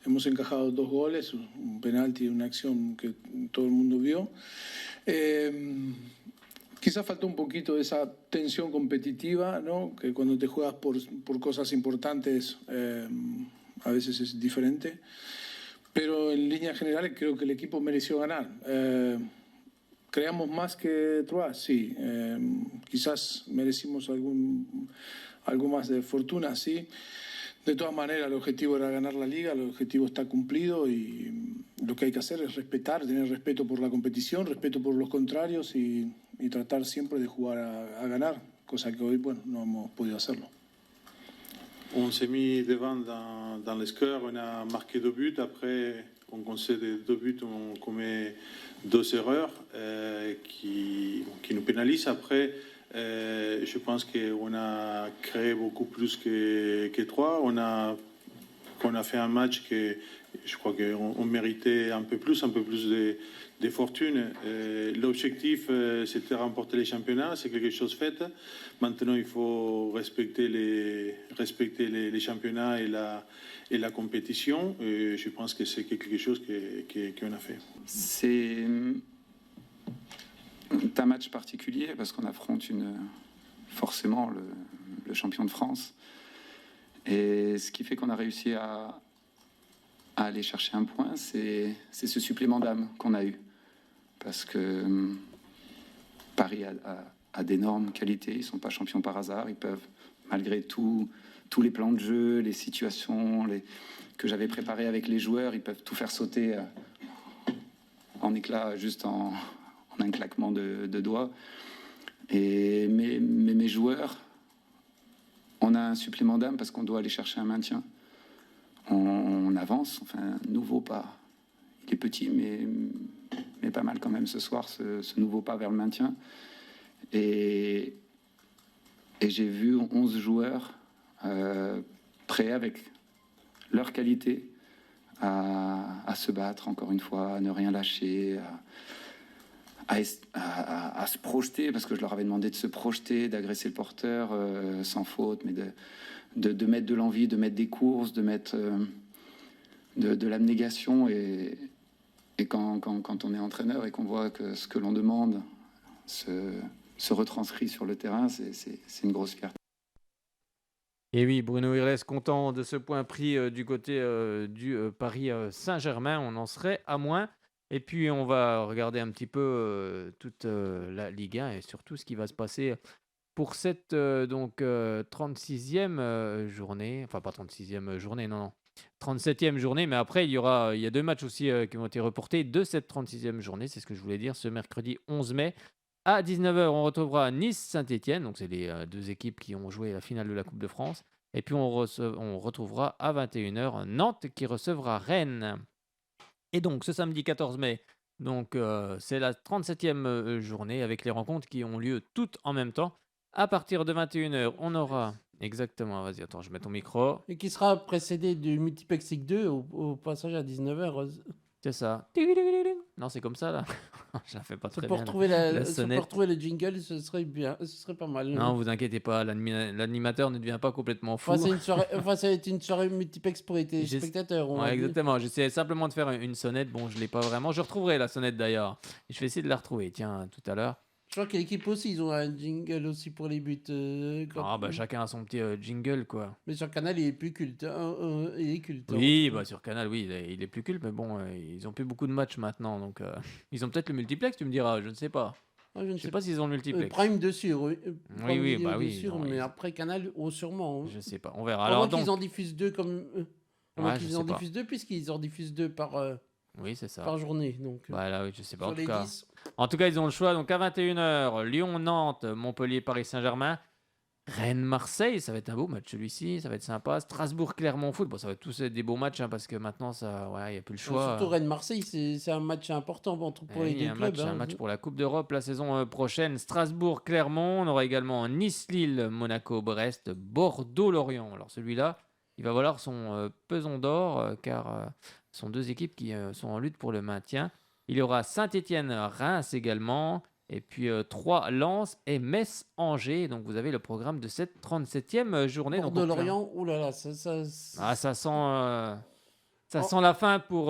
hemos encajado 2 goles, un penalti y una acción que todo el mundo vio. Quizás faltó un poquito de esa tensión competitiva, ¿no? Que cuando te juegas por cosas importantes a veces es diferente, pero en líneas generales creo que el equipo mereció ganar. ¿Creamos más que Troyes? Sí. Quizás merecimos algo más de fortuna, sí. De todas maneras, el objetivo era ganar la Liga, el objetivo está cumplido y lo que hay que hacer es respetar, tener respeto por la competición, respeto por los contrarios y tratar siempre de jugar a ganar, cosa que hoy, bueno, no hemos podido hacerlo. On s'est mis devant dans le score, on a marqué 2 buts, après on concède 2 buts, on commet 2 erreurs qui nous pénalisent. Après, je pense qu'on a créé beaucoup plus que 3. On a fait un match que je crois qu'on méritait un peu plus de fortune. L'objectif, c'était remporter les championnats, c'est quelque chose fait. Maintenant, il faut respecter les championnats et la compétition. Et je pense que c'est quelque chose qu'on a fait. C'est un match particulier parce qu'on affronte forcément le champion de France. Et ce qui fait qu'on a réussi à aller chercher un point, c'est ce supplément d'âme qu'on a eu. Parce que Paris a d'énormes qualités, ils ne sont pas champions par hasard, ils peuvent, malgré tous les plans de jeu, les situations que j'avais préparées avec les joueurs, ils peuvent tout faire sauter en éclats, juste en un claquement de doigts. Mais mes joueurs, on a un supplément d'âme parce qu'on doit aller chercher un maintien. On avance, enfin, nouveau pas. Il est petit, mais pas mal quand même ce soir, ce nouveau pas vers le maintien. Et j'ai vu 11 joueurs prêts avec leur qualité à se battre, encore une fois, à ne rien lâcher, à se projeter, parce que je leur avais demandé de se projeter, d'agresser le porteur sans faute, mais de mettre de l'envie, de mettre des courses, de mettre de l'abnégation. Et quand on est entraîneur et qu'on voit que ce que l'on demande se retranscrit sur le terrain, c'est une grosse fierté. Et oui, Bruno Irles content de ce point pris du côté du Paris Saint-Germain. On en serait à moins. Et puis, on va regarder un petit peu toute la Ligue 1 et surtout ce qui va se passer pour cette 36e journée. Enfin, pas 36e journée, non. 37e journée. Mais après, il y a 2 matchs aussi qui ont été reportés de cette 36e journée. C'est ce que je voulais dire. Ce mercredi 11 mai, à 19h, on retrouvera Nice-Saint-Etienne. Donc, c'est les 2 équipes qui ont joué la finale de la Coupe de France. Et puis, on retrouvera à 21h Nantes qui recevra Rennes. Et donc, ce samedi 14 mai, c'est la 37e journée avec les rencontres qui ont lieu toutes en même temps. À partir de 21h, on aura... Exactement, vas-y, attends, je mets ton micro. Et qui sera précédé du Multiplex League 2 au passage à 19h. C'est ça. Non, c'est comme ça, là. Je la fais pas très bien. Pour retrouver le jingle, ce serait bien, ce serait pas mal. Non, vous inquiétez pas, l'animateur ne devient pas complètement fou. Ça va être une soirée multiplex pour les spectateurs. Ouais, exactement. J'essayais simplement de faire une sonnette. Bon, je l'ai pas vraiment. Je retrouverai la sonnette d'ailleurs. Je vais essayer de la retrouver. Tiens, tout à l'heure. Je crois que l'équipe aussi, ils ont un jingle aussi pour les buts. Chacun a son petit jingle, quoi. Mais sur Canal, il est plus culte. Il est culte. Oui, sur Canal, oui, il est plus culte, mais bon, ils ont plus beaucoup de matchs maintenant, donc ils ont peut-être le multiplex, tu me diras, je ne sais pas. Je ne sais pas s'ils ont le multiplex. Prime dessus, oui. Oui, mais après Canal, sûrement. Je sais pas, on verra. Alors qu'ils en diffusent 2 comme. Qu'ils en diffusent 2 puisqu'ils en diffusent 2 par. Oui, c'est ça. Par journée. Donc, là, oui, je sais pas. En tout cas, ils ont le choix. Donc à 21h, Lyon-Nantes, Montpellier-Paris Saint-Germain, Rennes-Marseille, ça va être un beau match celui-ci, ça va être sympa. Strasbourg-Clermont Foot, bon, ça va tous être des beaux matchs parce que maintenant, il n'y a plus le choix. Surtout Rennes-Marseille, c'est un match important pour les deux clubs. Un match pour la Coupe d'Europe la saison prochaine. Strasbourg-Clermont, on aura également Nice-Lille, Monaco-Brest, Bordeaux-Lorient. Alors celui-là, il va valoir son pesant d'or car ce sont 2 équipes qui sont en lutte pour le maintien. Il y aura Saint-Étienne-Reims également, et puis 3 Lens et Metz-Angers. Donc vous avez le programme de cette 37e journée. Bordeaux-Lorient, oulala, ça sent la fin pour...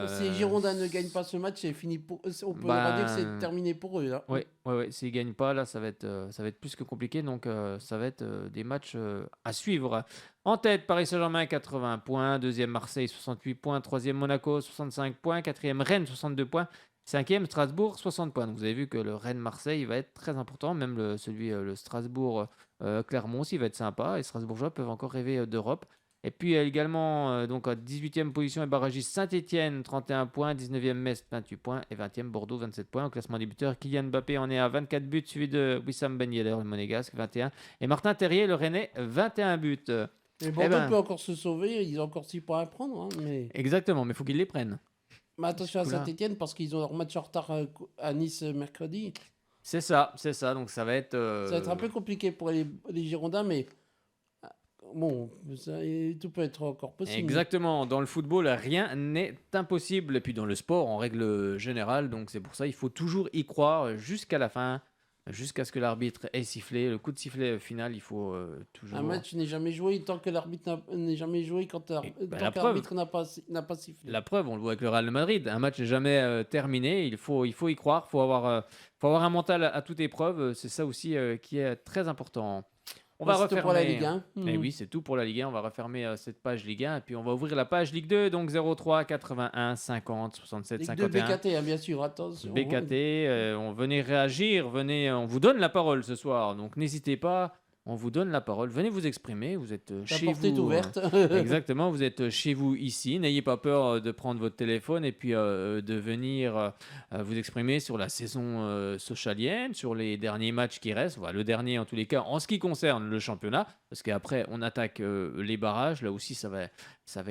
Si les Girondins ne gagnent pas ce match, c'est fini on peut dire que c'est terminé pour eux. Là. Oui, s'ils ne gagnent pas, là, ça va être plus que compliqué. Donc ça va être des matchs à suivre. En tête, Paris Saint-Germain, 80 points. 2e, Marseille, 68 points. 3e, Monaco, 65 points. 4e, Rennes, 62 points. 5e, Strasbourg, 60 points. Donc vous avez vu que le Rennes-Marseille va être très important. Même le Strasbourg-Clermont aussi va être sympa. Les Strasbourgeois peuvent encore rêver d'Europe. Et puis également, donc à 18e position et barragiste Saint-Étienne, 31 points, 19e Metz, 28 points et 20e Bordeaux, 27 points. Au classement des buteurs, Kylian Mbappé en est à 24 buts, suivi de Wissam Ben Yedder, le Monégasque, 21. Et Martin Terrier, le Rennais, 21 buts. Et Bordeaux peut encore se sauver, ils ont encore 6 points à prendre. Hein, mais... Exactement, mais il faut qu'ils les prennent. Mais attention à Saint-Étienne parce qu'ils ont leur match en retard à Nice mercredi. C'est ça, donc ça va être... Ça va être un peu compliqué pour les Girondins, mais... Bon, tout peut être encore possible. Exactement. Dans le football, rien n'est impossible. Et puis dans le sport, en règle générale. Donc c'est pour ça qu'il faut toujours y croire jusqu'à la fin, jusqu'à ce que l'arbitre ait sifflé. Le coup de sifflet final, il faut toujours... Un match n'est jamais joué tant que l'arbitre n'est jamais joué tant que l'arbitre n'a pas sifflé. La preuve, on le voit avec le Real Madrid. Un match n'est jamais terminé. Il faut y croire. Il faut avoir un mental à toute épreuve. C'est ça aussi qui est très important. On va C'est tout refermer. pour la Ligue 1. Eh oui, c'est tout pour la Ligue 1. On va refermer cette page Ligue 1 et puis on va ouvrir la page Ligue 2. Donc 03 81 50 67 Ligue 2 51. BKT, hein, bien sûr, attention. BKT, on venez réagir, on vous donne la parole ce soir. Donc n'hésitez pas. On vous donne la parole. Venez vous exprimer. Vous êtes chez porte vous. est ouverte. Exactement. Vous êtes chez vous ici. N'ayez pas peur de prendre votre téléphone et puis de venir vous exprimer sur la saison socialienne, sur les derniers matchs qui restent. Voilà, le dernier en tous les cas en ce qui concerne le championnat. Parce qu'après, on attaque les barrages. Là aussi, ça va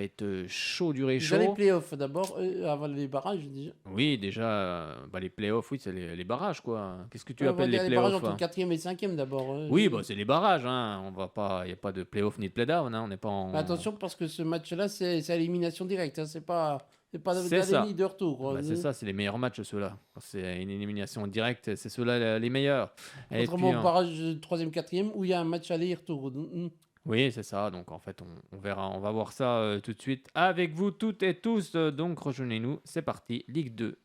être chaud du réchaud. Déjà les playoffs d'abord, avant les barrages déjà. Oui, déjà, les playoffs, oui, c'est les barrages, quoi. Qu'est-ce que tu Ouais, appelles les les playoffs barrages entre 4e et 5e d'abord. Oui, c'est les barrages. Hein. On va pas, il n'y a pas de playoff ni de play-down. Hein. On n'est pas en. Mais attention parce que ce match-là, c'est à élimination directe. Hein. C'est pas C'est ça. d'aller ni de retour. C'est ça, c'est les meilleurs matchs ceux-là. Quand c'est une élimination directe, c'est ceux-là les meilleurs. Et Contrairement puis, au barrage 3e, 4e où il y a un match aller-retour. oui, c'est ça. Donc en fait, on verra. On va voir ça tout de suite avec vous toutes et tous. Donc rejoignez-nous. C'est parti, Ligue 2.